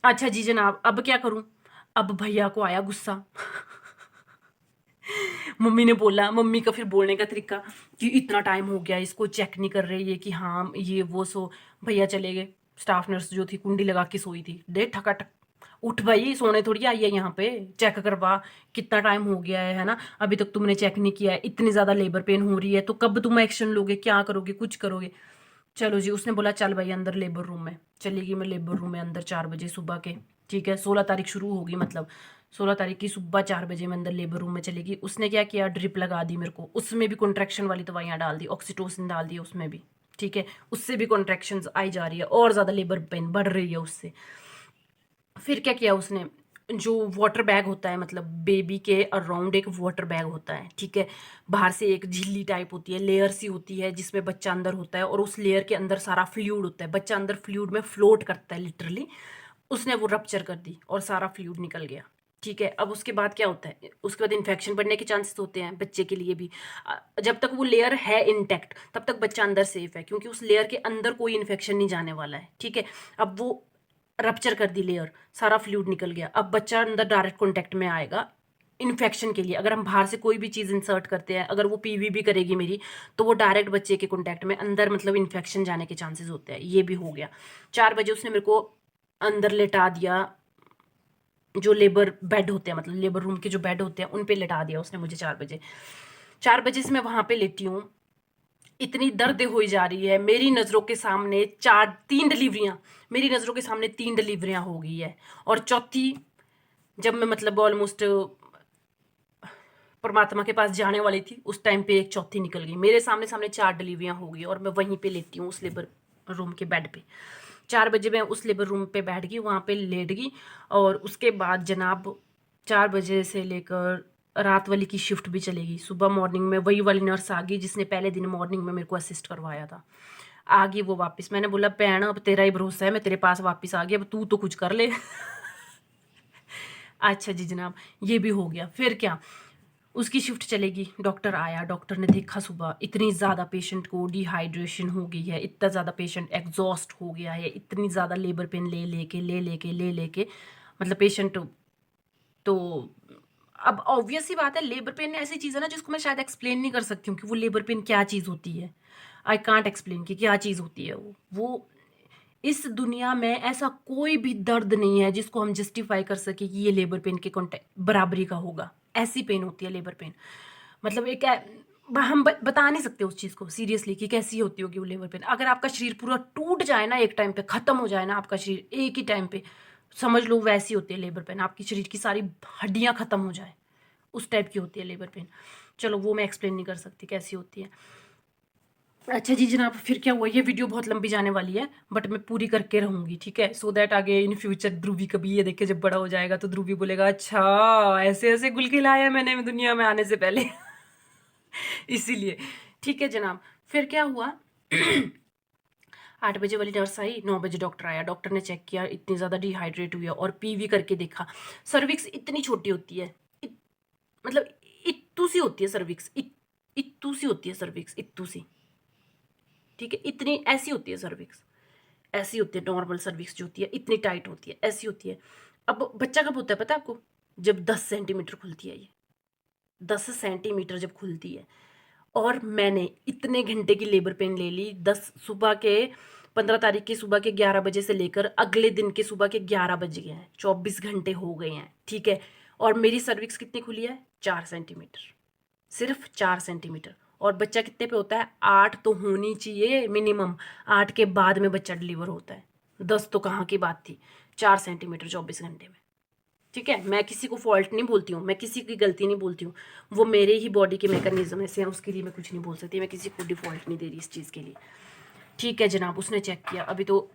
अच्छा जी जनाब, अब क्या करूँ? अब भैया को आया गुस्सा। मम्मी ने बोला, मम्मी का फिर बोलने का तरीका कि इतना टाइम हो गया, इसको चेक नहीं कर रही है कि हाँ ये वो सो। भैया चले गए, स्टाफ नर्स जो थी कुंडी लगा के सोई थी, दे ठकाठक, उठ भाई, सोने थोड़ी आई है यहाँ पे, चेक करवा, कितना टाइम हो गया है ना, अभी तक तुमने चेक नहीं किया है, इतनी ज़्यादा लेबर पेन हो रही है तो कब तुम एक्शन लोगे, क्या करोगे, कुछ करोगे? चलो जी, उसने बोला चल भाई अंदर लेबर रूम में, चली गई मैं लेबर रूम में अंदर 4 बजे सुबह के। ठीक है, 16 तारीख शुरू होगी, मतलब 16 तारीख की सुबह 4 बजे मैं अंदर लेबर रूम में चली गई। उसने क्या किया, ड्रिप लगा दी मेरे को, उसमें भी कॉन्ट्रैक्शन वाली दवाइयाँ डाल दी, ऑक्सीटोसिन डाल दी उसमें भी। ठीक है, उससे भी कॉन्ट्रैक्शन आई जा रही है और ज़्यादा लेबर पेन बढ़ रही है उससे। फिर क्या किया उसने, जो वाटर बैग होता है, मतलब बेबी के अराउंड एक वाटर बैग होता है, ठीक है, बाहर से एक झिल्ली टाइप होती है, लेयर सी होती है जिसमें बच्चा अंदर होता है और उस लेयर के अंदर सारा फ्लूइड होता है, बच्चा अंदर फ्लूइड में फ्लोट करता है लिटरली। उसने वो रप्चर कर दी और सारा फ्लूइड निकल गया। ठीक है, अब उसके बाद क्या होता है, उसके बाद इन्फेक्शन बढ़ने के चांसेस होते हैं बच्चे के लिए भी। जब तक वो लेयर है इंटैक्ट तब तक बच्चा अंदर सेफ है, क्योंकि उस लेयर के अंदर कोई इन्फेक्शन नहीं जाने वाला है। ठीक है, अब वो रप्चर कर दी लेयर, सारा फ्लूइड निकल गया, अब बच्चा अंदर डायरेक्ट कॉन्टैक्ट में आएगा इन्फेक्शन के लिए। अगर हम बाहर से कोई भी चीज़ इंसर्ट करते हैं, अगर वो पीवी भी करेगी मेरी, तो वो डायरेक्ट बच्चे के कॉन्टैक्ट में अंदर, मतलब इन्फेक्शन जाने के चांसेस होते हैं। ये भी हो गया। 4 बजे उसने मेरे को अंदर लेटा दिया, जो लेबर बेड होते हैं, मतलब लेबर रूम के जो बेड होते हैं उन पे लेटा दिया उसने मुझे 4 बजे। 4 बजे से मैं वहां पे लेटी हूँ, इतनी दर्द हुई जा रही है, मेरी नज़रों के सामने 3 डिलीवरियां, मेरी नज़रों के सामने 3 डिलीवरियां हो गई है, और चौथी जब मैं मतलब ऑलमोस्ट परमात्मा के पास जाने वाली थी उस टाइम पे एक चौथी निकल गई, मेरे सामने सामने 4 डिलीवरियां हो गई और मैं वहीं पे लेटी हूँ उस लेबर रूम के बेड पे। 4 बजे मैं उस लेबर रूम पे बैठ गई, वहाँ पे लेट गई, और उसके बाद जनाब 4 बजे से लेकर रात वाली की शिफ्ट भी चलेगी। सुबह मॉर्निंग में वही वाली नर्स आ गई जिसने पहले दिन मॉर्निंग में मेरे को असिस्ट करवाया था, आ गई वो वापस। मैंने बोला भैन अब तेरा ही भरोसा है, मैं तेरे पास वापस आ गई, अब तू तो कुछ कर ले। अच्छा जी जनाब, ये भी हो गया। फिर क्या, उसकी शिफ्ट चलेगी, डॉक्टर आया, डॉक्टर ने देखा सुबह इतनी ज़्यादा पेशेंट को डिहाइड्रेशन हो गई है, इतना ज़्यादा पेशेंट एग्जॉस्ट हो गया है, इतनी ज़्यादा लेबर पेन ले लेके मतलब पेशेंट। तो अब ऑब्वियस सी बात है, लेबर पेन ऐसी चीज़ है ना जिसको मैं शायद एक्सप्लेन नहीं कर सकती हूँ कि वो लेबर पेन क्या चीज़ होती है। आई कांट एक्सप्लेन कि क्या चीज़ होती है वो इस दुनिया में ऐसा कोई भी दर्द नहीं है जिसको हम जस्टिफाई कर सके कि ये लेबर पेन के कॉन्टेक्ट बराबरी का होगा। ऐसी पेन होती है लेबर पेन, मतलब हम बता नहीं सकते उस चीज़ को सीरियसली कि कैसी होती होगी वो लेबर पेन। अगर आपका शरीर पूरा टूट जाए ना, एक टाइम पे ख़त्म हो जाए ना आपका शरीर एक ही टाइम पे, समझ लो वैसी होती है लेबर पेन, आपकी शरीर की सारी हड्डियाँ ख़त्म हो जाए, उस टाइप की होती है लेबर पेन। चलो वो मैं एक्सप्लेन नहीं कर सकती कैसी होती है। अच्छा जी जनाब, फिर क्या हुआ, ये वीडियो बहुत लंबी जाने वाली है बट मैं पूरी करके रहूंगी, ठीक है, सो दैट आगे इन फ्यूचर ध्रुवी कभी ये देखे जब बड़ा हो जाएगा तो ध्रुवी बोलेगा अच्छा ऐसे ऐसे गुल खिलाया मैंने दुनिया में आने से पहले। इसीलिए ठीक है जनाब। फिर क्या हुआ, 8 बजे वाली नर्स आई, 9 बजे डॉक्टर आया, डॉक्टर ने चेक किया, इतनी ज़्यादा डिहाइड्रेट हुई है और पीवी करके देखा, सर्विक्स इतनी छोटी होती है, मतलब इत्तू सी होती है सर्विक्स, इत्तू सी होती है सर्विक्स, इत्तू सी। ठीक है, इतनी ऐसी होती है सर्विक्स, ऐसी होती है नॉर्मल सर्विक्स जो होती है, इतनी टाइट होती है, ऐसी होती है। अब बच्चा कब होता है पता है आपको, जब 10 सेंटीमीटर खुलती है ये, 10 सेंटीमीटर जब खुलती है। और मैंने इतने घंटे की लेबर पेन ले ली, 15 तारीख की सुबह के 11 बजे से लेकर अगले दिन के सुबह के 11 बज गए हैं, 24 घंटे हो गए हैं। ठीक है, और मेरी सर्विक्स कितनी खुली है, 4 सेंटीमीटर, सिर्फ 4 सेंटीमीटर। और बच्चा कितने पे होता है, 8 तो होनी चाहिए मिनिमम, 8 के बाद में बच्चा डिलीवर होता है, 10 तो कहाँ की बात थी, 4 सेंटीमीटर 24 घंटे में। ठीक है, मैं किसी को फॉल्ट नहीं बोलती हूँ, मैं किसी की गलती नहीं बोलती हूँ, वो मेरे ही बॉडी के मैकेनिज्म ऐसे हैं, उसके लिए मैं कुछ नहीं बोल सकती, मैं किसी को डिफॉल्ट नहीं दे रही इस चीज़ के लिए। ठीक है जनाब, उसने चेक किया, अभी तो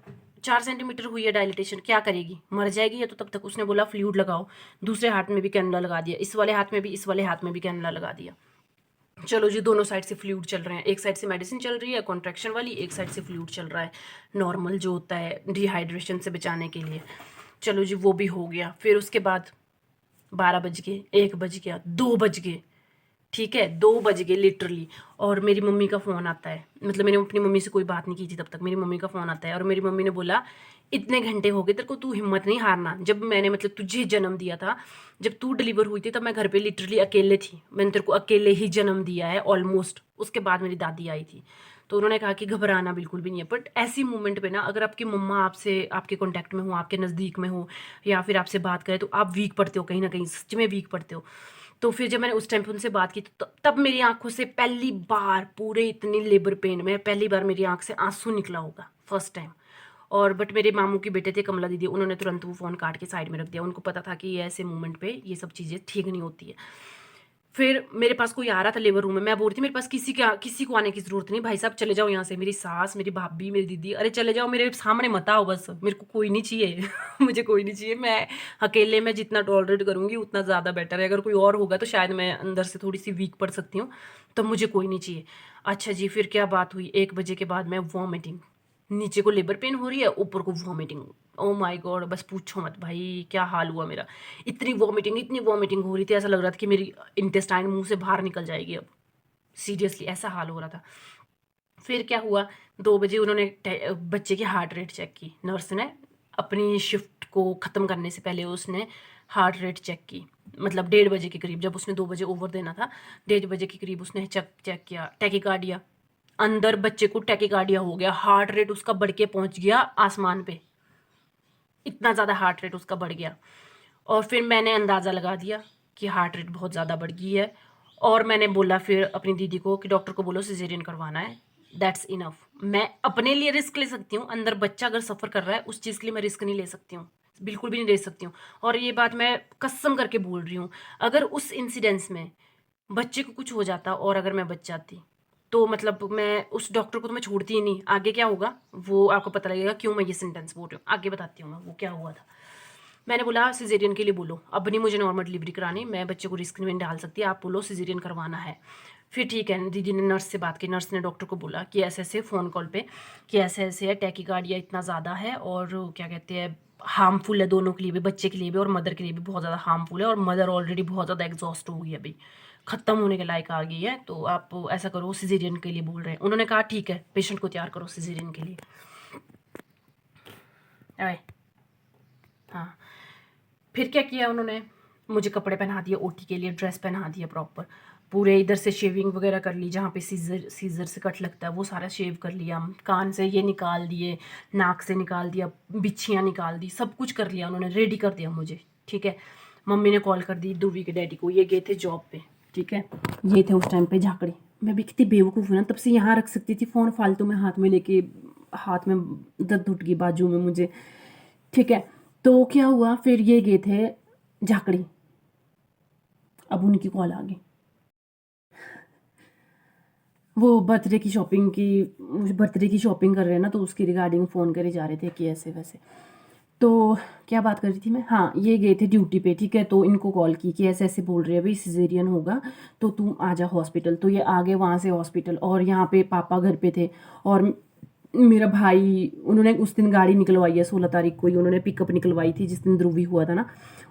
4 सेंटीमीटर हुई है डायलिटेशन, क्या करेगी, मर जाएगी या तो तब तक उसने बोला फ्लूइड लगाओ, दूसरे हाथ में भी कैनुला लगा दिया, इस वाले हाथ में भी, इस वाले हाथ में भी कैनुला लगा दिया। चलो जी, दोनों साइड से फ्लूइड चल रहे हैं, एक साइड से मेडिसिन चल रही है कॉन्ट्रैक्शन वाली, एक साइड से फ्लूइड चल रहा है नॉर्मल जो होता है डिहाइड्रेशन से बचाने के लिए। चलो जी, वो भी हो गया। फिर उसके बाद 12 बज गए, 1 बज गया, 2 बज गए, ठीक है 2 बज गए लिटरली। और मेरी मम्मी का फ़ोन आता है, मतलब मैंने अपनी मम्मी से कोई बात नहीं की थी तब तक, मेरी मम्मी का फ़ोन आता है और मेरी मम्मी ने बोला इतने घंटे हो गए तेरे को, तू हिम्मत नहीं हारना। जब मैंने मतलब तुझे जन्म दिया था, जब तू डिलीवर हुई थी तब मैं घर पे लिटरली अकेले थी, मैंने तेरे को अकेले ही जन्म दिया है ऑलमोस्ट। उसके बाद मेरी दादी आई थी तो उन्होंने कहा कि घबराना बिल्कुल भी नहीं है। बट ऐसी मोमेंट पे ना, अगर आपकी मम्मा आपसे, आपके कांटेक्ट में हो, आपके नज़दीक में हो, या फिर आपसे बात करे, तो आप वीक पड़ते हो, कहीं ना कहीं सच में वीक पड़ते हो। तो फिर जब मैंने उस टाइम पे उनसे बात की तो तब मेरी आंखों से पहली बार, पूरे इतनी लेबर पेन में पहली बार मेरी आंख से आंसू निकला होगा, फर्स्ट टाइम। और बट मेरे मामू के बेटे थे कमला दीदी, उन्होंने तुरंत वो फ़ोन काट के साइड में रख दिया, उनको पता था कि ये ऐसे मोमेंट पे ये सब चीज़ें ठीक नहीं होती है। फिर मेरे पास कोई आ रहा था लेबर रूम में, मैं बोल रही थी मेरे पास किसी को आने की ज़रूरत नहीं, भाई साहब चले जाओ यहाँ से, मेरी सास, मेरी भाभी, मेरी दीदी, अरे चले जाओ, मेरे सामने मत आओ बस, मेरे को कोई नहीं चाहिए मुझे कोई नहीं चाहिए, मैं अकेले में जितना टॉलरेट करूँगी उतना ज़्यादा बेटर है, अगर कोई और होगा तो शायद मैं अंदर से थोड़ी सी वीक पड़ सकती हूँ, तो मुझे कोई नहीं चाहिए। अच्छा जी, फिर क्या बात हुई, 1 बजे के बाद मैं वॉमिटिंग, नीचे को लेबर पेन हो रही है, ऊपर को वॉमिटिंग, ओ माय गॉड, बस पूछो मत भाई क्या हाल हुआ मेरा। इतनी वॉमिटिंग हो रही थी, ऐसा लग रहा था कि मेरी इंटेस्टाइन मुंह से बाहर निकल जाएगी अब, सीरियसली ऐसा हाल हो रहा था। फिर क्या हुआ, 2 बजे उन्होंने बच्चे की हार्ट रेट चेक की, नर्स ने अपनी शिफ्ट को ख़त्म करने से पहले उसने हार्ट रेट चेक की, मतलब 1:30 बजे के करीब, जब उसने 2 बजे ओवर देना था, 1:30 बजे के करीब उसने चेक किया, टैकीकार्डिया, अंदर बच्चे को टैकीकार्डिया हो गया, हार्ट रेट उसका बढ़ के पहुंच गया आसमान पे, इतना ज़्यादा हार्ट रेट उसका बढ़ गया। और फिर मैंने अंदाज़ा लगा दिया कि हार्ट रेट बहुत ज़्यादा बढ़ गई है, और मैंने बोला फिर अपनी दीदी को कि डॉक्टर को बोलो सिजेरियन करवाना है, दैट्स इनफ। मैं अपने लिए रिस्क ले सकती हूँ, अंदर बच्चा अगर सफ़र कर रहा है उस चीज़ के लिए मैं रिस्क नहीं ले सकती हूँ, बिल्कुल भी नहीं ले सकती हूँ। और ये बात मैं कसम करके बोल रही हूँ, अगर उस इंसिडेंस में बच्चे को कुछ हो जाता और अगर मैं बच जाती, तो मतलब मैं उस डॉक्टर को तो मैं छोड़ती ही नहीं। आगे क्या होगा वो आपको पता लगेगा, क्यों मैं ये सेंटेंस बोल रही हूँ, आगे बताती हूँ मैं वो क्या हुआ था। मैंने बोला सिजेरियन के लिए बोलो, अब नहीं मुझे नॉर्मल डिलीवरी करानी, मैं बच्चे को रिस्क में डाल सकती, आप बोलो सिजेरियन करवाना है। फिर ठीक है, दीदी ने नर्स से बात की, नर्स ने डॉक्टर को बोला कि ऐसे ऐसे फ़ोन कॉल पे कि ऐसे ऐसे है, टैकीकार्डिया इतना ज़्यादा है और क्या कहते हैं हार्मफुल है दोनों के लिए भी, बच्चे के लिए भी और मदर के लिए भी बहुत ज़्यादा हार्मफुल है, और मदर ऑलरेडी बहुत ज़्यादा एग्जॉस्ट हो गई है, अभी ख़त्म होने के लायक आ गई है, तो आप ऐसा करो सिजेरियन के लिए बोल रहे हैं। उन्होंने कहा ठीक है, पेशेंट को तैयार करो सिजेरियन के लिए। आए हाँ, फिर क्या किया उन्होंने, मुझे कपड़े पहना दिए ओटी के लिए, ड्रेस पहना दिया प्रॉपर, पूरे इधर से शेविंग वगैरह कर ली, जहाँ पे सीजर से कट लगता है वो सारा शेव कर लिया, कान से ये निकाल दिए, नाक से निकाल दिया, बिच्छियाँ निकाल दी, सब कुछ कर लिया उन्होंने, रेडी कर दिया मुझे। ठीक है, मम्मी ने कॉल कर दी दूवी के डैडी को, ये गए थे जॉब पे, ठीक है, ये थे उस टाइम पे झाकड़ी। मैं भी कितनी बेवकूफ़ हूँ ना, तब से यहाँ रख सकती थी फ़ोन फालतू में हाथ में लेके, हाथ में दर्द उठ गई बाजू में मुझे। ठीक है, तो क्या हुआ फिर, ये गए थे झाकड़ी, अब उनकी कॉल आ गई, वो बर्थडे की शॉपिंग कर रहे हैं ना, तो उसकी रिगार्डिंग फ़ोन करे जा रहे थे कि ऐसे वैसे। तो क्या बात कर रही थी मैं, हाँ ये गए थे ड्यूटी पे, ठीक है, तो इनको कॉल की कि ऐसे ऐसे बोल रहे हैं भाई सिजेरियन होगा तो तुम आ जा हॉस्पिटल। तो ये आ गए वहाँ से हॉस्पिटल, और यहाँ पे पापा घर पे थे, और मेरा भाई, उन्होंने उस दिन गाड़ी निकलवाई है, 16 तारीख को ही उन्होंने पिकअप निकलवाई थी, जिस दिन ध्रुवी हुआ था ना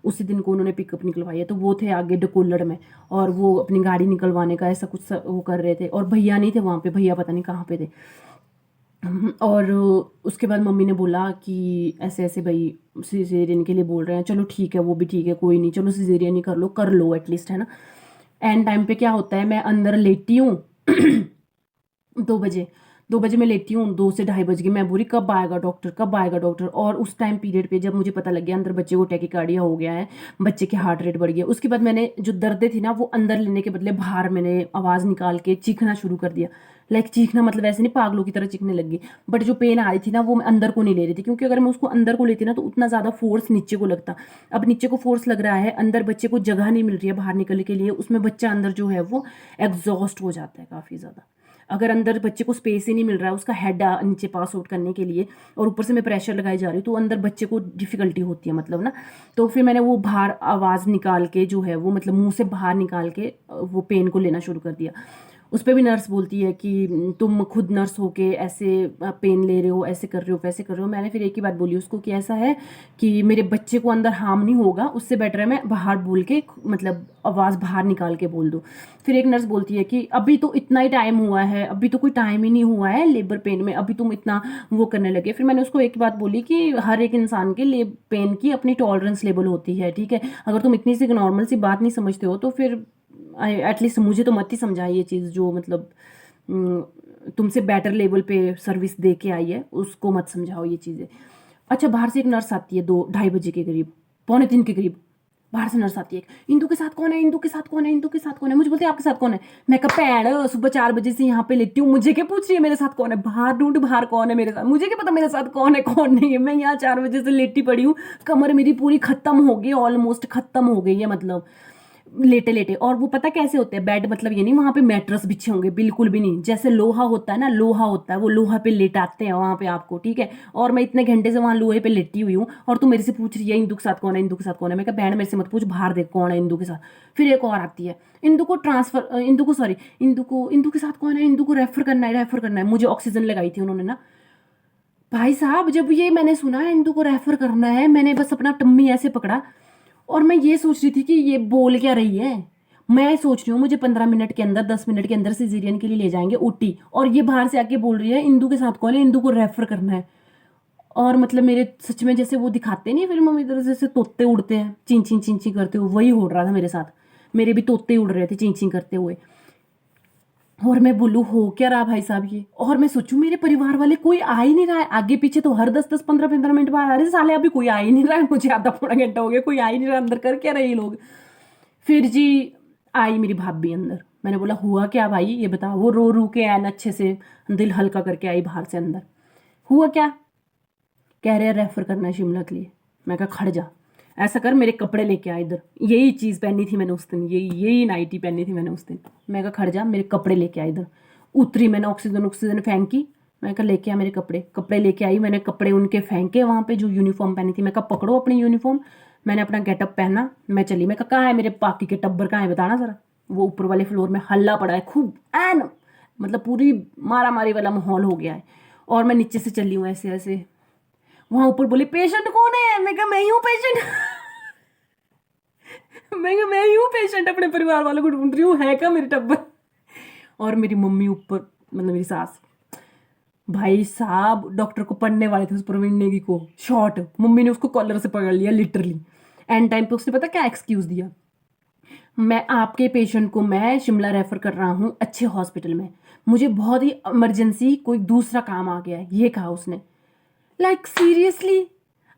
उसी दिन को उन्होंने पिकअप निकलवाई है, तो वो थे आगे डकोलड़ में, और वो अपनी गाड़ी निकलवाने का ऐसा कुछ वो कर रहे थे, और भैया नहीं थे वहाँ पे, भैया पता नहीं कहाँ पे थे। और उसके बाद मम्मी ने बोला कि ऐसे ऐसे भाई सिजेरियन के लिए बोल रहे हैं, चलो ठीक है, वो भी ठीक है, कोई नहीं, चलो सिजेरियन ही कर लो एटलीस्ट, है ना। एंड टाइम पे क्या होता है, मैं अंदर लेटी हूँ 2 बजे, 2 बजे मैं लेटी हूँ, 2 से 2:30 बज गए, मैं बोली कब आएगा डॉक्टर, कब आएगा डॉक्टर। और उस टाइम पीरियड पे जब मुझे पता लग गया अंदर बच्चे को टैकीकार्डिया हो गया है, बच्चे की हार्ट रेट बढ़ गया, उसके बाद मैंने जो दर्द थी ना वो अंदर लेने के बदले बाहर मैंने आवाज़ निकाल के चीखना शुरू कर दिया, लाइक चीखना मतलब ऐसे नहीं पागलों की तरह चीखने लग गई। बट जो पेन आ रही थी ना वो मैं अंदर को नहीं ले रही थी, क्योंकि अगर मैं उसको अंदर को लेती ना तो उतना ज़्यादा फोर्स नीचे को लगता। अब नीचे को फोर्स लग रहा है, अंदर बच्चे को जगह नहीं मिल रही है बाहर निकलने के लिए, उसमें बच्चा अंदर जो है वो एग्जॉस्ट हो जाता है काफ़ी ज़्यादा। अगर अंदर बच्चे को स्पेस ही नहीं मिल रहा है उसका हेड नीचे पास आउट करने के लिए, और ऊपर से मैं प्रेशर लगाई जा रही हूँ, तो अंदर बच्चे को डिफिकल्टी होती है मतलब ना। तो फिर मैंने वो बाहर आवाज़ निकाल के जो है वो मतलब मुंह से बाहर निकाल के वो पेन को लेना शुरू कर दिया। उस पे भी नर्स बोलती है कि तुम खुद नर्स हो के ऐसे पेन ले रहे हो, ऐसे कर रहे हो, वैसे कर रहे हो। मैंने फिर एक ही बात बोली उसको कि ऐसा है कि मेरे बच्चे को अंदर हार्म नहीं होगा, उससे बेटर है मैं बाहर बोल के मतलब आवाज़ बाहर निकाल के बोल दूँ। फिर एक नर्स बोलती है कि अभी तो इतना ही टाइम हुआ है, अभी तो कोई टाइम ही नहीं हुआ है लेबर पेन में, अभी तुम इतना वो करने लगे। फिर मैंने उसको एक ही बात बोली कि हर एक इंसान के लिए पेन की अपनी टॉलरेंस लेवल होती है, ठीक है। अगर तुम इतनी सी नॉर्मल सी बात नहीं समझते हो तो फिर एटलीस्ट मुझे तो मत ही समझाइए ये चीज़, जो मतलब तुमसे बेटर लेवल पे सर्विस दे के आई है उसको मत समझाओ ये चीज़ें। अच्छा, बाहर से एक नर्स आती है 2 ढाई बजे के करीब, पौने 3 के करीब। बाहर से नर्स आती है, इंदू के साथ कौन है, इंदू के साथ कौन है, इंदू के साथ कौन है। मुझे बोलती है आपके साथ कौन है। मैं कहा भैन सुबह 4 बजे से यहाँ पे लेटी हूँ, मुझे क्या पूछ रही है मेरे साथ कौन है। बाहर ढूंढ, बाहर कौन है मेरे साथ, मुझे क्या पता मेरे साथ कौन है कौन नहीं है। मैं यहाँ 4 बजे से लेटी पड़ी हूँ, कमर मेरी पूरी खत्म हो गई, ऑलमोस्ट खत्म हो गई है मतलब लेटे लेटे। और वो पता कैसे होते हैं बेड, मतलब ये नहीं वहां पे मैट्रेस बिछे होंगे, बिल्कुल भी नहीं। जैसे लोहा होता है ना, लोहा होता है, वो लोहा पे लेटाते हैं वहां पे आपको, ठीक है। और मैं इतने घंटे से वहां लोहे पे लेटी हुई हूँ और तू मेरे से पूछ रही है इंदू के साथ कौन है, इंदू के साथ कौन है। मैं कहा बहन मेरे से मत पूछ, बाहर देख कौन है इंदू के साथ। फिर एक और आती है, इंदू को ट्रांसफर, इंदू को सॉरी, इंदू के साथ कौन है, इंदू को रेफर करना है, रेफर करना है। मुझे ऑक्सीजन लगाई थी उन्होंने ना। भाई साहब जब ये मैंने सुना इंदू को रेफर करना है, मैंने बस अपना टम्मी ऐसे पकड़ा और मैं ये सोच रही थी कि ये बोल क्या रही है। मैं सोच रही हूँ मुझे 15 मिनट के अंदर, 10 मिनट के अंदर सिजेरियन के लिए ले जाएंगे ऊटी, और ये बाहर से आके बोल रही है इंदू के साथ कौन है, इंदू को रेफर करना है। और मतलब मेरे सच में जैसे वो दिखाते नहीं फिल्मों में, इधर जैसे तोते उड़ते हैं चिं चिं चिं चिं करते हुए, वही हो रहा था मेरे साथ। मेरे भी तोते उड़ रहे थे चिं चिं करते हुए। और मैं बोलूँ हो क्या रहा भाई साहब ये। और मैं सोचूं मेरे परिवार वाले कोई आ ही नहीं रहा है, आगे पीछे तो हर 10-10 15-15 मिनट बाद आ रहे साले, अभी कोई आ ही नहीं रहा है। मुझे आधा पौना घंटा हो गया कोई आ ही नहीं रहा, अंदर कर क्या रहे ये लोग। फिर जी आई मेरी भाभी अंदर। मैंने बोला हुआ क्या भाई ये बता। वो रो रो के एन अच्छे से दिल हल्का करके आई बाहर से अंदर। हुआ क्या, कह रहे हैं रेफर करना है शिमला के लिए। मैं कहा खड़ जा, ऐसा कर मेरे कपड़े लेके आ इधर। यही चीज़ पहनी थी मैंने उस दिन, यही नाइटी पहनी थी मैंने उस दिन। मैं कहा खड़ जा मेरे कपड़े लेके आ इधर। उतरी, मैंने ऑक्सीजन ऑक्सीजन फेंकी। मैं कहा लेके आ मेरे कपड़े, कपड़े लेके आई। मैंने कपड़े उनके फेंके वहाँ पे जो यूनिफॉर्म पहनी थी। मैं कहा पकड़ो अपनी यूनिफॉर्म। मैंने अपना गेटअप पहना, मैं चली। मैं कहा कहाँ है मेरे बाकी के टब्बर, कहाँ है बताना ज़रा। वो ऊपर वाले फ्लोर में हल्ला पड़ा है खूब, एन मतलब पूरी मारा मारी वाला माहौल हो गया है। और मैं नीचे से चली हूँ ऐसे ऐसे। वहां ऊपर बोले पेशेंट कौन है। मैं कहा मैं ही हूँ पेशेंट। मैं कहा मैं ही हूँ पेशेंट, अपने परिवार वालों को ढूंढ रही हूँ, है क्या मेरे टब्बर। और मेरी मम्मी ऊपर, मतलब मेरी सास। भाई साहब डॉक्टर को पढ़ने वाले थे उस प्रवीण नेगी को, शॉर्ट मम्मी ने उसको कॉलर से पकड़ लिया लिटरली। एंड टाइम पे उसने पता क्या एक्सक्यूज दिया, मैं आपके पेशेंट को मैं शिमला रेफर कर रहा हूँ अच्छे हॉस्पिटल में, मुझे बहुत ही इमरजेंसी कोई दूसरा काम आ गया है, ये कहा उसने। Like seriously.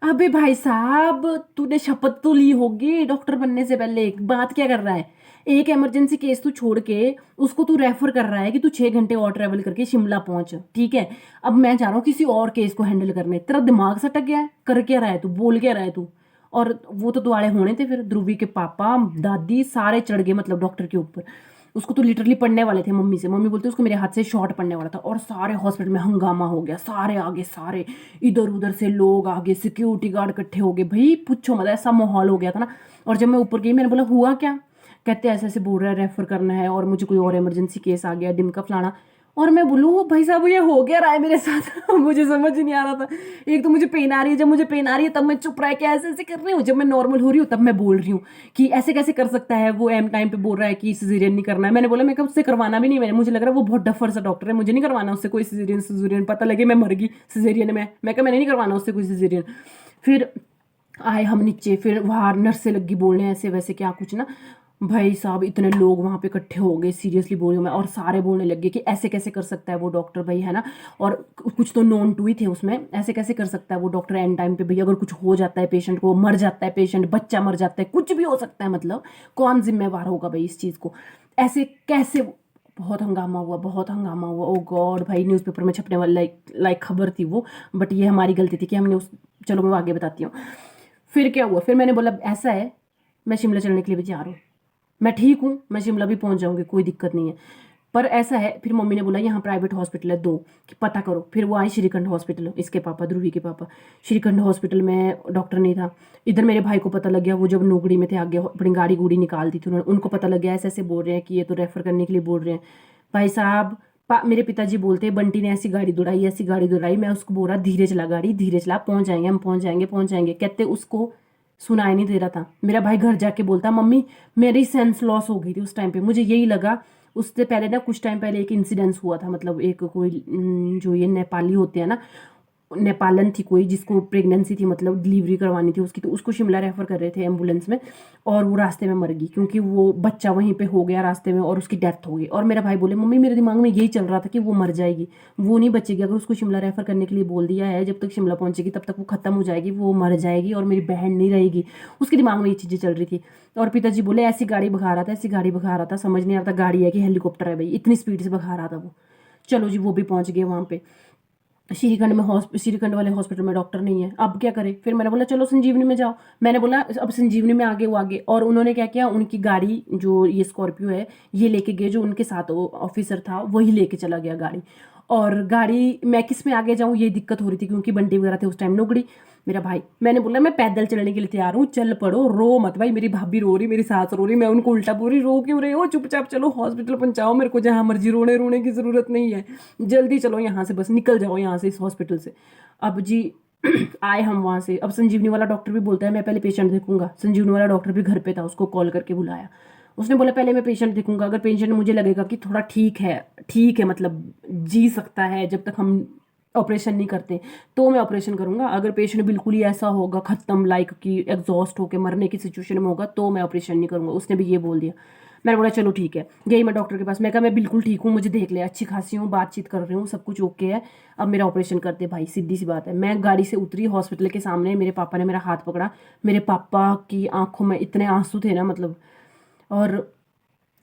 अबे भाई साहब तूने शपथ तो ली होगी डॉक्टर बनने से पहले, एक बात क्या कर रहा है। एक इमरजेंसी केस तू छोड़ के उसको तू रेफर कर रहा है कि तू 6 घंटे और ट्रेवल करके शिमला पहुंच, ठीक है। अब मैं जा रहा हूँ किसी और केस को हैंडल करने, तेरा दिमाग सटक गया है, कर क्या रहा है तू, बोल क्या रहा है तू। और वो तो दुआड़े होने थे फिर, ध्रुवी के पापा दादी सारे चढ़ गए मतलब डॉक्टर के ऊपर। उसको तो लिटरली पढ़ने वाले थे मम्मी से, मम्मी बोलते उसको मेरे हाथ से शॉट पड़ने वाला था। और सारे हॉस्पिटल में हंगामा हो गया, सारे आगे, सारे इधर उधर से लोग आगे, सिक्योरिटी गार्ड इकट्ठे हो गए, भाई पूछो मत ऐसा माहौल हो गया था ना। और जब मैं ऊपर गई मैंने बोला हुआ क्या, कहते ऐसे ऐसे बोल रहा है रेफर करना है और मुझे कोई और इमरजेंसी केस आ गया डिम का फलाना। और मैं बोलूँ भाई साहब ये हो गया रहा है मेरे साथ। मुझे समझ ही नहीं आ रहा था। एक तो मुझे पेन आ रही है, जब मुझे पेन आ रही है तब मैं चुप रह के ऐसे ऐसे कर रही हूँ, जब मैं नॉर्मल हो रही हूँ तब मैं बोल रही हूँ कि ऐसे कैसे कर सकता है। वो एम टाइम पे बोल रहा है कि सिजेरियन नहीं करना है। मैंने बोला मैं कब उससे करवाना भी नहीं, मैंने मुझे लग रहा है वो बहुत डफर सा डॉक्टर है, मुझे नहीं करवाना उससे कोई सिजेरियन। सिजेरियन पता लगे मैं मर गई सिजेरियन में, मैं कहा मैंने नहीं करवाना उससे कोई सिजेरियन। फिर आए हम नीचे, फिर वहाँ नर्स से लगी बोलने ऐसे वैसे क्या कुछ ना। भाई साहब इतने लोग वहाँ पे इकट्ठे हो गए, सीरियसली बोल रही हूँ मैं। और सारे बोलने लग गए कि ऐसे कैसे कर सकता है वो डॉक्टर भाई, है ना। और कुछ तो नॉन टू ही थे उसमें, ऐसे कैसे कर सकता है वो डॉक्टर एंड टाइम पे भाई, अगर कुछ हो जाता है पेशेंट को, मर जाता है पेशेंट, बच्चा मर जाता है, कुछ भी हो सकता है, मतलब कौन जिम्मेवार होगा भाई इस चीज़ को, ऐसे कैसे। बहुत हंगामा हुआ, बहुत हंगामा हुआ। ओ गॉड भाई, न्यूज़पेपर में छपने वाली लाइक खबर थी वो। बट ये हमारी गलती थी कि हमने उस, चलो मैं आगे बताती हूँ। फिर क्या हुआ, फिर मैंने बोला ऐसा है, मैं शिमला चलने के लिए भी तैयार हूँ, मैं ठीक हूँ, मैं शिमला भी पहुँच जाऊँगी, कोई दिक्कत नहीं है। पर ऐसा है, फिर मम्मी ने बोला यहाँ प्राइवेट हॉस्पिटल है 2, कि पता करो। फिर वो आई श्रीखंड हॉस्पिटल, इसके पापा, ध्रुवी के पापा। श्रीखंड हॉस्पिटल में डॉक्टर नहीं था। इधर मेरे भाई को पता लग गया, वो जब नौकरी में थे, आगे अपनी गाड़ी गूड़ी निकाल दी थी उन्होंने, उनको पता लग गया ऐसे ऐसे बोल रहे हैं कि ये तो रेफर करने के लिए बोल रहे हैं। भाई साहब, मेरे पिताजी बोलते हैं बंटी ने ऐसी गाड़ी दौड़ाई, ऐसी गाड़ी दौड़ाई। मैं उसको बोल रहा धीरे चला गाड़ी, धीरे चला, पहुंच जाएंगे हम, पहुंच जाएंगे, पहुंच जाएंगे। कहते उसको सुनाई नहीं दे रहा था। मेरा भाई घर जाके बोलता मम्मी मेरी सेंस लॉस हो गई थी उस टाइम पे, मुझे यही लगा। उससे पहले ना, कुछ टाइम पहले एक इंसिडेंस हुआ था, मतलब एक कोई जो ये नेपाली होते हैं ना, नेपालन थी कोई, जिसको प्रेगनेंसी थी, मतलब डिलीवरी करवानी थी उसकी, तो उसको शिमला रेफर कर रहे थे एम्बुलेंस में, और वो रास्ते में मर गई क्योंकि वो बच्चा वहीं पे हो गया रास्ते में, और उसकी डेथ हो गई। और मेरा भाई बोले मम्मी मेरे दिमाग में यही चल रहा था कि वो मर जाएगी, वो नहीं बचेगी। अगर उसको शिमला रेफर करने के लिए बोल दिया है, जब तक शिमला पहुंचेगी तब तक वो खत्म हो जाएगी, वो मर जाएगी और मेरी बहन नहीं रहेगी। उसके दिमाग में ये चीज़ें चल रही थी। और पिताजी बोले ऐसी गाड़ी भगा रहा था, ऐसी गाड़ी भगा रहा था, समझ नहीं आ रहा था गाड़ी है कि हेलीकॉप्टर है भाई, इतनी स्पीड से भगा रहा था वो। चलो जी, वो भी पहुंच गए वहाँ पे। श्रीखंड में श्रीखंड वाले हॉस्पिटल में डॉक्टर नहीं है, अब क्या करें। फिर मैंने बोला चलो संजीवनी में जाओ। मैंने बोला अब संजीवनी में आगे वो आगे, और उन्होंने क्या किया, उनकी गाड़ी जो ये स्कॉर्पियो है ये लेके गए, जो उनके साथ ऑफिसर था वही लेके चला गया गाड़ी। और गाड़ी मैं किस में आगे जाऊँ, ये दिक्कत हो रही थी क्योंकि बंटी वगैरह थे उस टाइम नौकरी। मेरा भाई, मैंने बोला मैं पैदल चलने के लिए तैयार हूँ, चल पड़ो, रो मत भाई। मेरी भाभी रो रही, मेरी सास रो रही, मैं उनको उल्टा बोल रही, रो क्यों रहे हो, चुपचाप चलो हॉस्पिटल पहुंचाओ मेरे को, जहाँ मर्जी, रोने रोने की ज़रूरत नहीं है, जल्दी चलो यहाँ से, बस निकल जाओ यहाँ से, इस हॉस्पिटल से। अब जी आए हम वहाँ से। अब संजीवनी वाला डॉक्टर भी बोलता है मैं पहले पेशेंट देखूंगा। संजीवनी वाला डॉक्टर भी घर पे था, उसको कॉल करके बुलाया। उसने बोला पहले मैं पेशेंट देखूंगा, अगर पेशेंट मुझे लगेगा कि थोड़ा ठीक है, मतलब जी सकता है जब तक हम ऑपरेशन नहीं करते, तो मैं ऑपरेशन करूंगा। अगर पेशेंट बिल्कुल ही ऐसा होगा खत्म, लाइक कि एग्जॉस्ट होकर मरने की सिचुएशन में होगा, तो मैं ऑपरेशन नहीं करूंगा। उसने भी ये बोल दिया। मैंने बोला चलो ठीक है। गई मैं डॉक्टर के पास, मैं कहा मैं बिल्कुल ठीक हूँ, मुझे देख ले, अच्छी खासी हूँ, बातचीत कर रही हूँ, सब कुछ ओके है, अब मेरा ऑपरेशन करते भाई, सीधी सी बात है। मैं गाड़ी से उतरी, हॉस्पिटल के सामने मेरे पापा ने मेरा हाथ पकड़ा। मेरे पापा की आंखों में इतने आंसू थे ना, मतलब, और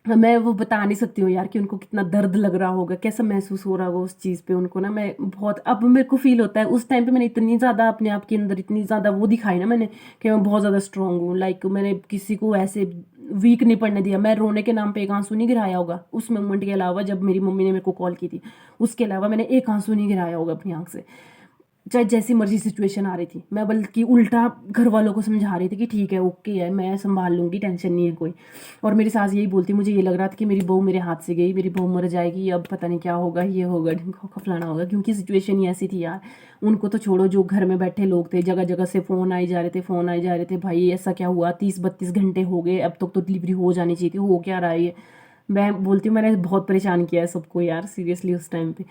मैं वो बता नहीं सकती हूँ यार कि उनको कितना दर्द लग रहा होगा, कैसा महसूस हो रहा होगा उस चीज़ पे उनको ना। मैं बहुत, अब मेरे को फील होता है, उस टाइम पे मैंने इतनी ज़्यादा अपने आप के अंदर इतनी ज़्यादा वो दिखाई ना मैंने, कि मैं बहुत ज़्यादा स्ट्रांग हूँ। लाइक मैंने किसी को ऐसे वीक नहीं पड़ने दिया। मैं रोने के नाम पे एक आंसू नहीं गिराया होगा उस मोमेंट के अलावा, जब मेरी मम्मी ने मेरे को कॉल की थी, उसके अलावा मैंने एक आंसू नहीं गिराया होगा अपनी आंख से। चाहे जैसी मर्जी सिचुएशन आ रही थी, मैं बल्कि उल्टा घर वालों को समझा रही थी कि ठीक है, ओके है, मैं संभाल लूंगी, टेंशन नहीं है कोई। और मेरी सास यही बोलती, मुझे ये लग रहा था कि मेरी बहू मेरे हाथ से गई, मेरी बहू मर जाएगी, अब पता नहीं क्या होगा, ये होगा, फलाना होगा, क्योंकि सिचुएशन ही ऐसी थी यार। उनको तो छोड़ो, जो घर में बैठे लोग थे, जगह जगह से फ़ोन आए जा रहे थे, फ़ोन आए जा रहे थे, भाई ऐसा क्या हुआ, 30-32 घंटे हो गए, अब तक तो डिलीवरी हो जानी चाहिए थी, हो क्या रहा है ये। मैं बोलती हूँ मैंने बहुत परेशान किया है सबको यार, सीरियसली उस टाइम पे।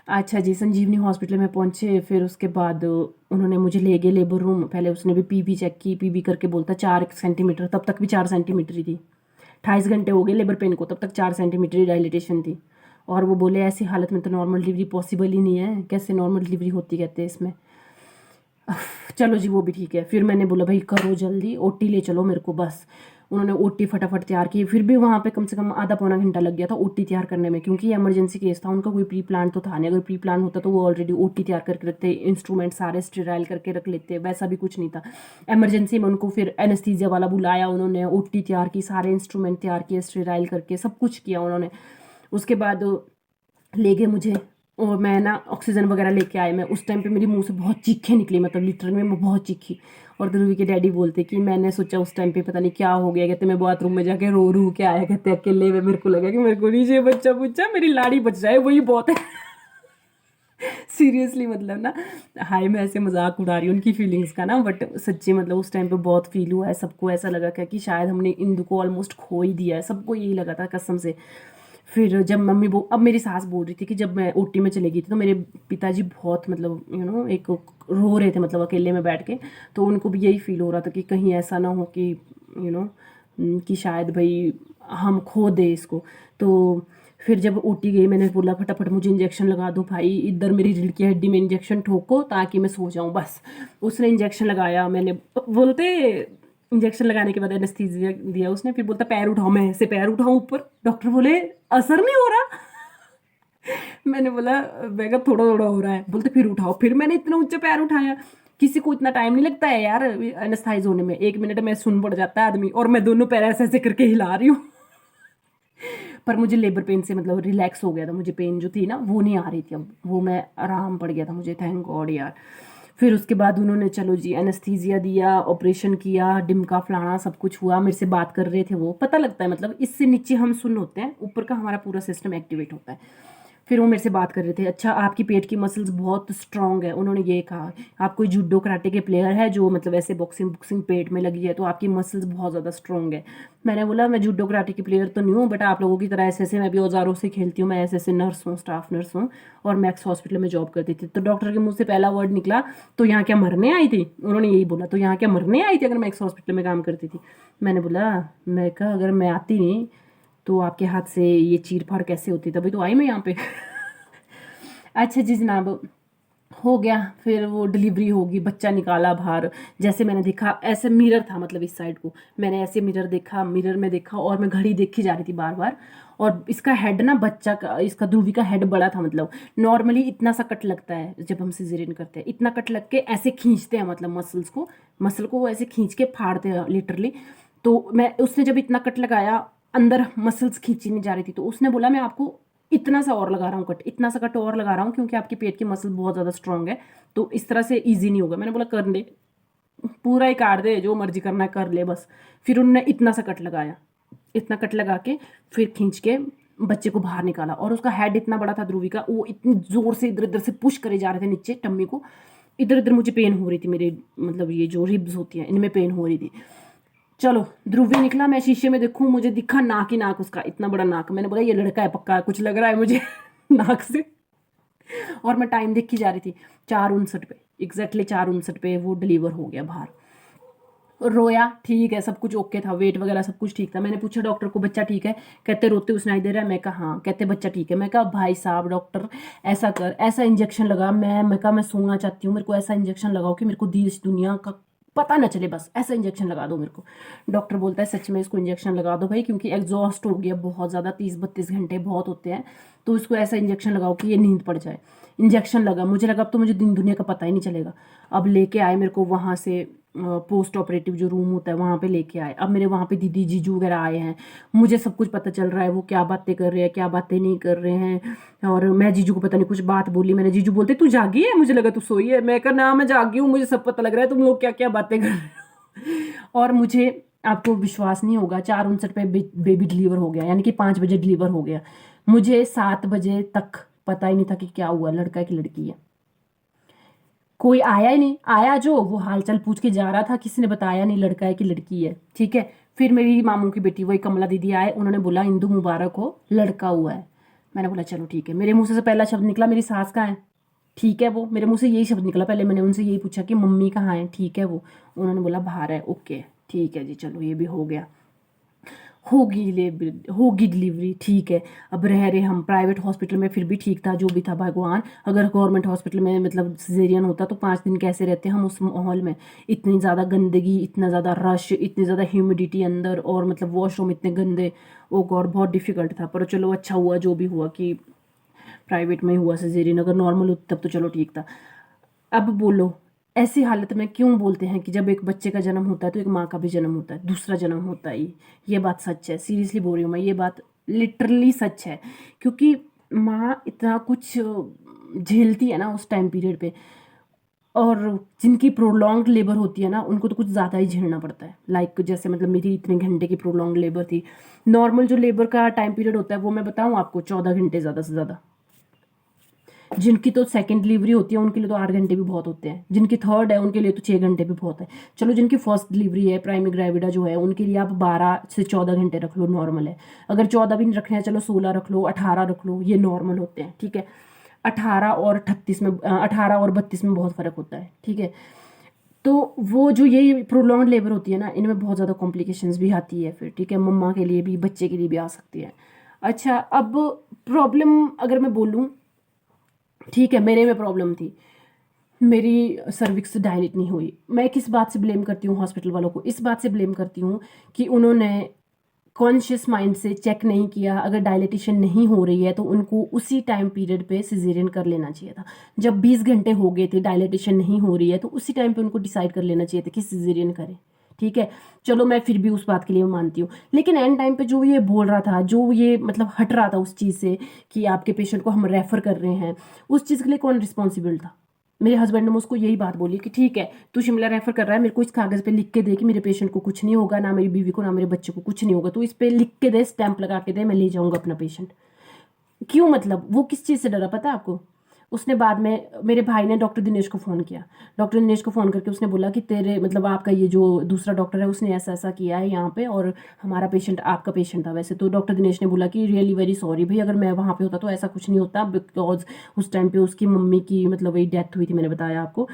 अच्छा जी, संजीवनी हॉस्पिटल में पहुंचे, फिर उसके बाद उन्होंने मुझे ले गए लेबर रूम। पहले उसने भी पीबी चेक की, पीबी करके बोलता 4 सेंटीमीटर, तब तक भी 4 सेंटीमीटर ही थी। 28 घंटे हो गए लेबर पेन को, तब तक 4 सेंटीमीटर ही डायलिटेशन थी। और वो बोले ऐसी हालत में तो नॉर्मल डिलीवरी पॉसिबल ही नहीं है, कैसे नॉर्मल डिलीवरी होती, कहते हैं इसमें। चलो जी, वो भी ठीक है। फिर मैंने बोला भाई करो जल्दी, ओटी ले चलो मेरे को बस। उन्होंने ओटी फटाफट तैयार की। फिर भी वहाँ पे कम से कम आधा पौना घंटा लग गया था ओटी तैयार करने में, क्योंकि इमरजेंसी केस था, उनका कोई प्री प्लान तो था नहीं। अगर प्री प्लान होता तो वो ऑलरेडी ओटी तैयार करके रखते, इंस्ट्रूमेंट सारे स्टेराइल करके रख लेते, वैसा भी कुछ नहीं था। इमरजेंसी में उनको फिर एनेस्थीसिया वाला बुलाया, उन्होंने ओटी तैयार की, सारे इंस्ट्रूमेंट तैयार किए, स्टेराइल करके सब कुछ किया उन्होंने। उसके बाद ले गए मुझे, और मैं ना ऑक्सीजन वगैरह लेके आए। मैं उस टाइम पे मेरी मुंह से बहुत चीखें निकली, मतलब लिटरली में मैं बहुत चीखी। और ध्रुवी के डैडी बोलते कि मैंने सोचा उस टाइम पे पता नहीं क्या हो गया, कहते मैं बाथरूम में जाके रो रू के आया, कहते अकेले में, मेरे को लगा कि मेरे को नीचे बच्चा बुच्चा मेरी लाड़ी बच जाए, वही बहुत है। सीरियसली, मतलब ना, हाय मैं ऐसे मजाक उड़ा रही हूँ उनकी फीलिंग्स का ना, बट सच्ची मतलब उस टाइम पे बहुत फील हुआ है। सबको ऐसा लगा क्या कि शायद हमने इंदु को ऑलमोस्ट खो ही दिया है, सबको यही लगा था कसम से। फिर जब मम्मी अब मेरी सास बोल रही थी कि जब मैं ओटी में चली गई थी तो मेरे पिताजी बहुत, मतलब एक रो रहे थे, मतलब अकेले में बैठ के। तो उनको भी यही फील हो रहा था कि कहीं ऐसा ना हो कि कि शायद भाई हम खो दे इसको। तो फिर जब ओटी गई, मैंने बोला फटाफट मुझे इंजेक्शन लगा दो भाई, इधर मेरी रीढ़ की हड्डी में इंजेक्शन ठोको ताकि मैं सो जाऊं बस। उसने इंजेक्शन लगाया, मैंने बोलते इंजेक्शन लगाने के बाद एनेस्थीसिया दिया उसने, फिर बोलता पैर उठाओ, मैं ऐसे पैर उठाऊं ऊपर, डॉक्टर बोले असर नहीं हो रहा। मैंने बोला मैं कहा थोड़ा थोड़ा हो रहा है, बोलते फिर उठाओ, फिर मैंने इतना ऊंचा पैर उठाया। किसी को इतना टाइम नहीं लगता है यार एनेस्थाइज होने में, 1 मिनट में सुन पड़ जाता है आदमी, और मैं दोनों पैर ऐसे ऐसे करके हिला रही हूँ। पर मुझे लेबर पेन से मतलब रिलैक्स हो गया था, मुझे पेन जो थी ना वो नहीं आ रही थी, अब वो मैं आराम पड़ गया था मुझे, थैंक गॉड यार। फिर उसके बाद उन्होंने चलो जी एनेस्थीसिया दिया, ऑपरेशन किया, डिमका फलाना सब कुछ हुआ, मेरे से बात कर रहे थे, वो पता लगता है मतलब इससे नीचे हम सुन होते हैं, ऊपर का हमारा पूरा सिस्टम एक्टिवेट होता है। फिर वो मेरे से बात कर रहे थे, अच्छा आपकी पेट की मसल्स बहुत स्ट्रांग है, उन्होंने ये कहा, आप कोई जूडो कराटे के प्लेयर है जो मतलब ऐसे बॉक्सिंग बॉक्सिंग पेट में लगी है तो आपकी मसल्स बहुत ज़्यादा स्ट्रांग है। मैंने बोला मैं जूडो कराटे की प्लेयर तो नहीं हूँ, बट आप लोगों की तरह ऐसे ऐसे मैं भी औजारों से खेलती हूँ, मैं ऐसे ऐसे नर्स हूँ, स्टाफ नर्स हूँ, और मैक्स हॉस्पिटल में जॉब करती थी। तो डॉक्टर के मुंह से पहला वर्ड निकला, तो यहाँ क्या मरने आई थी, उन्होंने यही बोला, तो यहाँ क्या मरने आई थी अगर मैक्स हॉस्पिटल में काम करती थी। मैंने बोला, मैं कहा अगर मैं आती नहीं तो आपके हाथ से ये चीर फाड़ कैसे होती, तभी तो आई मैं यहाँ पे। अच्छा जी जनाब, हो गया, फिर वो डिलीवरी होगी, बच्चा निकाला बाहर, जैसे मैंने देखा ऐसे मिरर था मतलब इस साइड को, मैंने ऐसे मिरर देखा, मिरर में देखा, और मैं घड़ी देखी जा रही थी बार बार। और इसका हेड ना, बच्चा का, इसका ध्रुवी का हेड बड़ा था, मतलब नॉर्मली इतना सा कट लगता है जब हम सिजेरियन करते हैं, इतना कट लग के ऐसे खींचते हैं, मतलब मसल को वो ऐसे खींच के फाड़ते हैं लिटरली। तो मैं, उसने जब इतना कट लगाया, अंदर मसल्स खींची नहीं जा रही थी, तो उसने बोला मैं आपको इतना सा और लगा रहा हूँ कट, इतना सा कट और लगा रहा हूँ क्योंकि आपके पेट की मसल बहुत ज़्यादा स्ट्रांग है, तो इस तरह से ईजी नहीं होगा। मैंने बोला कर ले, पूरा ही काट दे, जो मर्जी करना है कर ले बस। फिर उन्होंने इतना सा कट लगाया, इतना कट लगा के फिर खींच के बच्चे को बाहर निकाला, और उसका हेड इतना बड़ा था ध्रुवी का, वो इतनी ज़ोर से इधर उधर से पुश करे जा रहे थे नीचे टम्मी को, इधर उधर मुझे पेन हो रही थी, मेरे मतलब ये जो रिब्स होती हैं इनमें पेन हो रही थी। चलो ध्रुवी निकला, मैं शीशे में देखूं, मुझे दिखा नाक ही नाक उसका, इतना बड़ा नाक, मैंने बोला ये लड़का है पक्का, कुछ लग रहा है मुझे नाक से। और मैं टाइम देखी जा रही थी, 4:59 पे, एग्जैक्टली 4:59 पे वो डिलीवर हो गया बाहर। और रोया, ठीक है सब कुछ ओके था, वेट वगैरह सब कुछ ठीक था। मैंने पूछा डॉक्टर को बच्चा ठीक है, कहते रोते हुए सुनाई दे रहा है, मैं कहा हाँ, कहते बच्चा ठीक है। मैं कहा भाई साहब डॉक्टर ऐसा कर, ऐसा इंजेक्शन लगा, मैं कहा मैं सोना चाहती हूँ, मेरे को ऐसा इंजेक्शन लगाओ कि मेरे को देश दुनिया का पता ना चले, बस ऐसा इंजेक्शन लगा दो मेरे को। डॉक्टर बोलता है सच में इसको इंजेक्शन लगा दो भाई, क्योंकि एग्जॉस्ट हो गया बहुत ज़्यादा, 30-32 घंटे बहुत होते हैं, तो इसको ऐसा इंजेक्शन लगाओ कि ये नींद पड़ जाए। इंजेक्शन लगा, मुझे लगा अब तो मुझे दिन दुनिया का पता ही नहीं चलेगा। अब लेके आए मेरे को वहाँ से, पोस्ट ऑपरेटिव जो रूम होता है वहाँ पे लेके आए। अब मेरे वहाँ पे दीदी जीजू वगैरह आए हैं, मुझे सब कुछ पता चल रहा है वो क्या बातें कर रहे हैं क्या बातें नहीं कर रहे हैं। और मैं जीजू को पता नहीं कुछ बात बोली, मैंने, जीजू बोलते तू जागी है, मुझे लगा तू सोई है। मैं कहा ना मैं जागी हूँ, मुझे सब पता लग रहा है तुम लोग क्या क्या बातें कर रहे हो। और मुझे, आपको विश्वास नहीं होगा, 4:59 पे बेबी डिलीवर हो गया, यानी कि 5 बजे डिलीवर हो गया। मुझे 7 बजे तक पता ही नहीं था कि क्या हुआ, लड़का है कि लड़की है। कोई आया ही नहीं, आया जो वो हालचाल पूछ के जा रहा था, किसी ने बताया नहीं लड़का है कि लड़की है, ठीक है। फिर मेरी मामू की बेटी वही कमला दीदी आए, उन्होंने बोला इंदु मुबारक हो, लड़का हुआ है। मैंने बोला चलो ठीक है। मेरे मुंह से पहला शब्द निकला मेरी सास कहाँ है, ठीक है वो, मेरे मुंह से यही शब्द निकला। पहले मैंने उनसे यही पूछा कि मम्मी कहाँ है, ठीक है वो, उन्होंने बोला बाहर है, ओके ठीक है जी, चलो ये भी हो गया। होगी डिलीवरी, ठीक है। अब रह रहे हम प्राइवेट हॉस्पिटल में, फिर भी ठीक था जो भी था भगवान। अगर गवर्नमेंट हॉस्पिटल में मतलब सिजेरियन होता तो 5 दिन कैसे रहते हम उस माहौल में, इतनी ज़्यादा गंदगी, इतना ज़्यादा रश, इतनी ज़्यादा ह्यूमिडिटी अंदर, और मतलब वॉशरूम इतने गंदे, ओ गॉड बहुत डिफिकल्ट था। पर चलो अच्छा हुआ जो भी हुआ कि प्राइवेट में हुआ सिजेरियन, अगर नॉर्मल होती तब तो चलो ठीक था। अब बोलो ऐसी हालत में क्यों बोलते हैं कि जब एक बच्चे का जन्म होता है तो एक माँ का भी जन्म होता है, दूसरा जन्म होता है। ये बात सच है, सीरियसली बोल रही हूँ मैं, ये बात लिटरली सच है। क्योंकि माँ इतना कुछ झेलती है ना उस टाइम पीरियड पे, और जिनकी प्रोलॉन्ग लेबर होती है ना उनको तो कुछ ज़्यादा ही झेलना पड़ता है। लाइक जैसे मतलब मेरी इतने घंटे की प्रोलॉन्ग लेबर थी। नॉर्मल जो लेबर का टाइम पीरियड होता है वो मैं बताऊँ आपको, 14 घंटे ज़्यादा से ज़्यादा। जिनकी तो सेकंड डिलीवरी होती है उनके लिए तो 8 घंटे भी बहुत होते हैं, जिनकी थर्ड है उनके लिए तो 6 घंटे भी बहुत है। चलो जिनकी फर्स्ट डिलीवरी है, प्राइमरी ग्रेविडा जो है, उनके लिए आप 12 से 14 घंटे रख लो, नॉर्मल है। अगर 14 भी नहीं रखना है चलो 16 रख लो, 18 रख लो, ये नॉर्मल होते हैं, ठीक है। 18 और 38 में 18 और 32 में बहुत फ़र्क होता है, ठीक है। तो वो जो ये प्रोलॉन्ग लेबर होती है ना, इनमें बहुत ज़्यादा कॉम्प्लिकेशंस भी आती है फिर, ठीक है, मम्मा के लिए भी बच्चे के लिए भी आ सकती है। अच्छा अब प्रॉब्लम अगर मैं बोलूँ, ठीक है मेरे में प्रॉब्लम थी, मेरी सर्विक्स डायलेट नहीं हुई। मैं किस बात से ब्लेम करती हूँ हॉस्पिटल वालों को? इस बात से ब्लेम करती हूँ कि उन्होंने कॉन्शियस माइंड से चेक नहीं किया। अगर डायलिटेशन नहीं हो रही है तो उनको उसी टाइम पीरियड पे सिजेरियन कर लेना चाहिए था। जब 20 घंटे हो गए थे डायलिटेशन नहीं हो रही है तो उसी टाइम पे उनको डिसाइड कर लेना चाहिए था कि सिजेरियन करें। ठीक है, चलो मैं फिर भी उस बात के लिए मानती हूँ, लेकिन एंड टाइम पे जो ये बोल रहा था, जो ये मतलब हट रहा था उस चीज़ से कि आपके पेशेंट को हम रेफर कर रहे हैं, उस चीज़ के लिए कौन रिस्पॉन्सिबल था? मेरे हस्बैंड ने मुझको यही बात बोली कि ठीक है, तू शिमला रेफर कर रहा है, मेरे को इस कागज़ पे लिख के दे कि मेरे पेशेंट को कुछ नहीं होगा, ना मेरी बीवी को ना मेरे बच्चे को कुछ नहीं होगा, तू इस पे लिख के दे, स्टैंप लगा के दे, मैं ले जाऊंगा अपना पेशेंट। क्यों? मतलब वो किस चीज़ से डरा पता है आपको? उसने बाद में मेरे भाई ने डॉक्टर दिनेश को फ़ोन किया। डॉक्टर दिनेश को फ़ोन करके उसने बोला कि तेरे मतलब आपका ये जो दूसरा डॉक्टर है उसने ऐसा-ऐसा किया है यहाँ पे, और हमारा पेशेंट आपका पेशेंट था वैसे। तो डॉक्टर दिनेश ने बोला कि रियली वेरी सॉरी भई, अगर मैं वहाँ पे होता तो ऐसा कुछ नहीं होता, बिकॉज़ उस टाइम पे उसकी मम्मी की मतलब वही डेथ हुई थी, मैंने बताया आपको।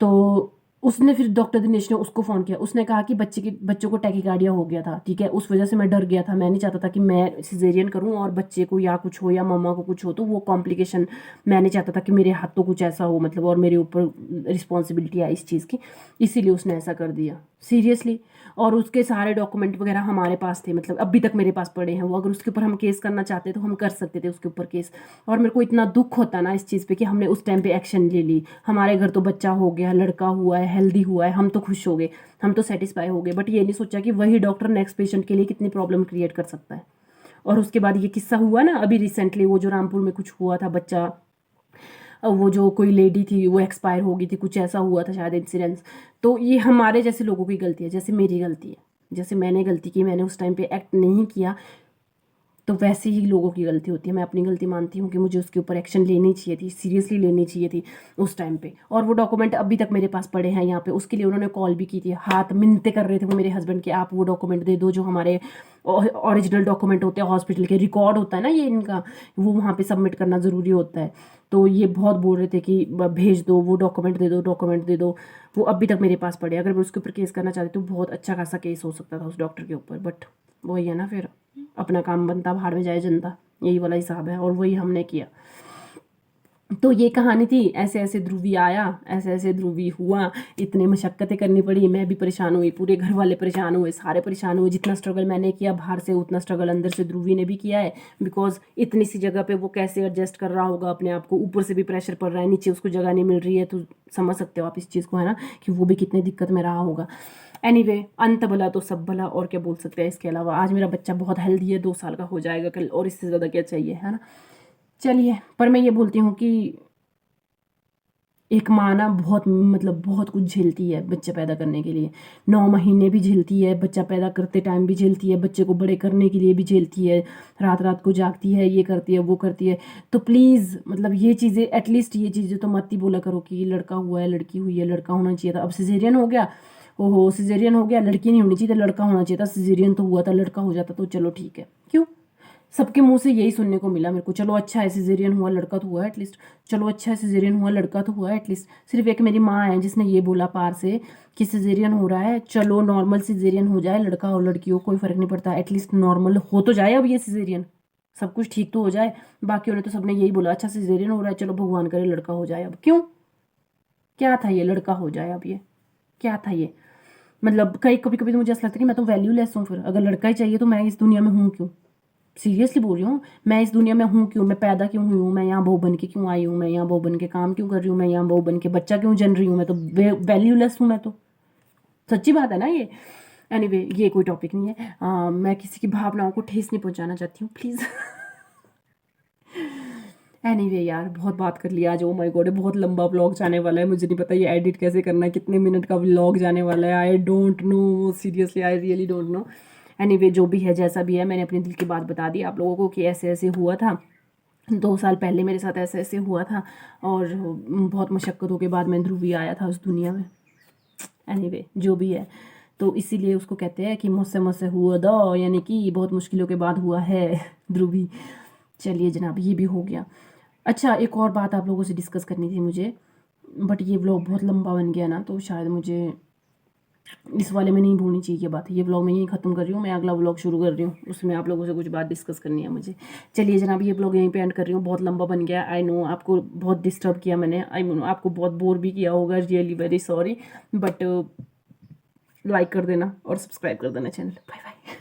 तो उसने फिर डॉक्टर दिनेश ने उसको फ़ोन किया। उसने कहा कि बच्चों को टैकीकार्डिया हो गया था, ठीक है? उस वज़ह से मैं डर गया था। मैं नहीं चाहता था कि मैं सिज़ेरियन करूँ और बच्चे को या कुछ हो या मम्मा को कुछ हो, तो वो कॉम्प्लिकेशन मैं नहीं चाहता था कि मेरे हाथों कुछ ऐसा हो, मतलब, और मेरे ऊपर रिस्पॉन्सिबिलिटी आए इस चीज़ की। इसीलिए उसने ऐसा कर दिया, सीरियसली। और उसके सारे डॉक्यूमेंट वगैरह हमारे पास थे, मतलब अभी तक मेरे पास पड़े हैं वो। अगर उसके ऊपर हम केस करना चाहते तो हम कर सकते थे उसके ऊपर केस। और मेरे को इतना दुख होता ना इस चीज़ पे कि हमने उस टाइम पे एक्शन ले ली। हमारे घर तो बच्चा हो गया, लड़का हुआ है, हेल्दी हुआ है, हम तो खुश हो गए, हम तो सेटिस्फाई हो गए, बट ये नहीं सोचा कि वही डॉक्टर नेक्स्ट पेशेंट के लिए कितनी प्रॉब्लम क्रिएट कर सकता है। और उसके बाद ये किस्सा हुआ ना अभी रिसेंटली, वो जो रामपुर में कुछ हुआ था, बच्चा, वो जो कोई लेडी थी वो एक्सपायर हो गई थी, कुछ ऐसा हुआ था शायद इंसिडेंस। तो ये हमारे जैसे लोगों की गलती है, जैसे मेरी गलती है, जैसे मैंने गलती की, मैंने उस टाइम पे एक्ट नहीं किया, तो वैसे ही लोगों की गलती होती है। मैं अपनी गलती मानती हूँ कि मुझे उसके ऊपर एक्शन लेनी चाहिए थी, सीरियसली लेनी चाहिए थी उस टाइम पे। और वो डॉक्यूमेंट अभी तक मेरे पास पड़े हैं यहाँ पे। उसके लिए उन्होंने कॉल भी की थी, हाथ मिन्नते कर रहे थे वो मेरे हस्बैंड के, आप वो डॉक्यूमेंट दे दो जो हमारे ओरिजिनल डॉक्यूमेंट होते हैं, हॉस्पिटल के रिकॉर्ड होता है ना ये इनका, वो वहाँ पे सबमिट करना ज़रूरी होता है। तो ये बहुत बोल रहे थे कि भेज दो वो डॉक्यूमेंट, दे दो डॉक्यूमेंट दे दो। वो अभी तक मेरे पास पड़े। अगर मैं उसके ऊपर केस करना चाहती तो बहुत अच्छा खासा केस हो सकता था उस डॉक्टर के ऊपर, बट वही है ना, फिर अपना काम बनता, भाड़ में जाए जनता, यही वाला हिसाब है, और वही हमने किया। तो ये कहानी थी। ऐसे ऐसे ध्रुवी आया, ऐसे ऐसे ध्रुवी हुआ, इतनी मशक्क़तें करनी पड़ी, मैं भी परेशान हुई, पूरे घर वाले परेशान हुए, सारे परेशान हुए। जितना स्ट्रगल मैंने किया बाहर से, उतना स्ट्रगल अंदर से ध्रुवी ने भी किया है। बिकॉज इतनी सी जगह पे वो कैसे एडजस्ट कर रहा होगा अपने आप को, ऊपर से भी प्रेशर पड़ रहा है, नीचे उसको जगह नहीं मिल रही है, तो समझ सकते हो आप इस चीज़ को, है ना, कि वो भी कितनी दिक्कत में रहा होगा। एनीवे, अंत भला तो सब भला, और क्या बोल सकते हैं इसके अलावा। आज मेरा बच्चा बहुत हेल्दी है, 2 साल का हो जाएगा कल, और इससे ज़्यादा क्या चाहिए, है ना। चलिए, पर मैं ये बोलती हूँ कि एक माँ ना बहुत मतलब बहुत कुछ झेलती है बच्चे पैदा करने के लिए। 9 महीने भी झेलती है, बच्चा पैदा करते टाइम भी झेलती है, बच्चे को बड़े करने के लिए भी झेलती है, रात रात को जागती है, ये करती है वो करती है। तो प्लीज़ मतलब ये चीज़ें, एटलीस्ट ये चीज़ें तो मत ही बोला करो कि लड़का हुआ है, लड़की हुई है, लड़का होना चाहिए था। अब सिजेरियन हो गया, ओहो सिजेरियन हो गया, लड़की नहीं होनी चाहिए था, लड़का होना चाहिए था। सिजेरियन तो हुआ था, लड़का हो जाता तो चलो ठीक है। क्यों? सबके मुंह से यही सुनने को मिला मेरे को। चलो अच्छा है सिजेरियन हुआ, लड़का तो हुआ एटलीस्ट। चलो अच्छा है सिजेरियन हुआ, लड़का तो हुआ एटलीस्ट। सिर्फ एक मेरी माँ है जिसने ये बोला पार से कि सिजेरियन हो रहा है, चलो नॉर्मल सिजेरियन हो जाए, लड़का हो लड़की हो कोई फ़र्क नहीं पड़ता, एटलीस्ट नॉर्मल हो तो जाए अब ये सिजेरियन, सब कुछ ठीक तो हो जाए। बाकियों ने तो सबने यही बोला अच्छा सिजेरियन हो रहा है, चलो भगवान करे लड़का हो जाए अब। क्यों? क्या था ये लड़का हो जाए अब, ये क्या था ये? मतलब कई कभी कभी तो मुझे ऐसा लगता है कि मैं तो वैल्यूलेस हूँ। फिर अगर लड़का ही चाहिए तो मैं इस दुनिया में हूँ क्यों? सीरियसली बोल रही हूँ, मैं इस दुनिया में हूँ क्यों? मैं पैदा क्यों हुई हूँ? मैं यहाँ बहू बन के क्यों आई हूँ? मैं यहाँ बहू बन के काम क्यों कर रही हूँ? मैं यहाँ बहू बन के बच्चा क्यों जन रही हूँ? मैं तो वैल्यूलेस हूँ मैं तो। सच्ची बात है ना ये। एनीवे, ये कोई टॉपिक नहीं है। मैं किसी की भावनाओं को ठेस नहीं पहुँचाना चाहती हूँ, प्लीज़। एनीवे यार, बहुत बात कर लिया आज। ओ माय गॉड, बहुत लंबा व्लॉग जाने वाला है। मुझे नहीं पता ये एडिट कैसे करना है, कितने मिनट का व्लॉग जाने वाला है। I don't know, seriously I really don't know. Anyway, जो भी है जैसा भी है, मैंने अपने दिल की बात बता दी आप लोगों को कि ऐसे ऐसे हुआ था। 2 साल पहले मेरे साथ ऐसे ऐसे हुआ था, और बहुत मशक्क़तों के बाद मैं ध्रुवी आया था उस दुनिया में। एनीवे, जो भी है, तो इसीलिए उसको कहते हैं कि मुझसे मुझसे हुआ दो, यानी कि बहुत मुश्किलों के बाद हुआ है ध्रुवी। चलिए जनाब, ये भी हो गया। अच्छा, एक और बात आप लोगों से डिस्कस करनी थी मुझे, बट ये व्लॉग बहुत लंबा बन गया ना, तो शायद मुझे इस वाले में नहीं भूलनी चाहिए ये बात। ये व्लॉग मैं यहीं ख़त्म कर रही हूँ, मैं अगला व्लॉग शुरू कर रही हूँ, उसमें आप लोगों से कुछ बात डिस्कस करनी है मुझे। चलिए जनाब, ये व्लॉग यहीं पे एंड कर रही हूँ, बहुत लंबा बन गया, आई नो आपको बहुत डिस्टर्ब किया मैंने, आई नो आपको बहुत बोर भी किया होगा, really very sorry, but like कर देना और सब्सक्राइब कर देना चैनल। Bye bye.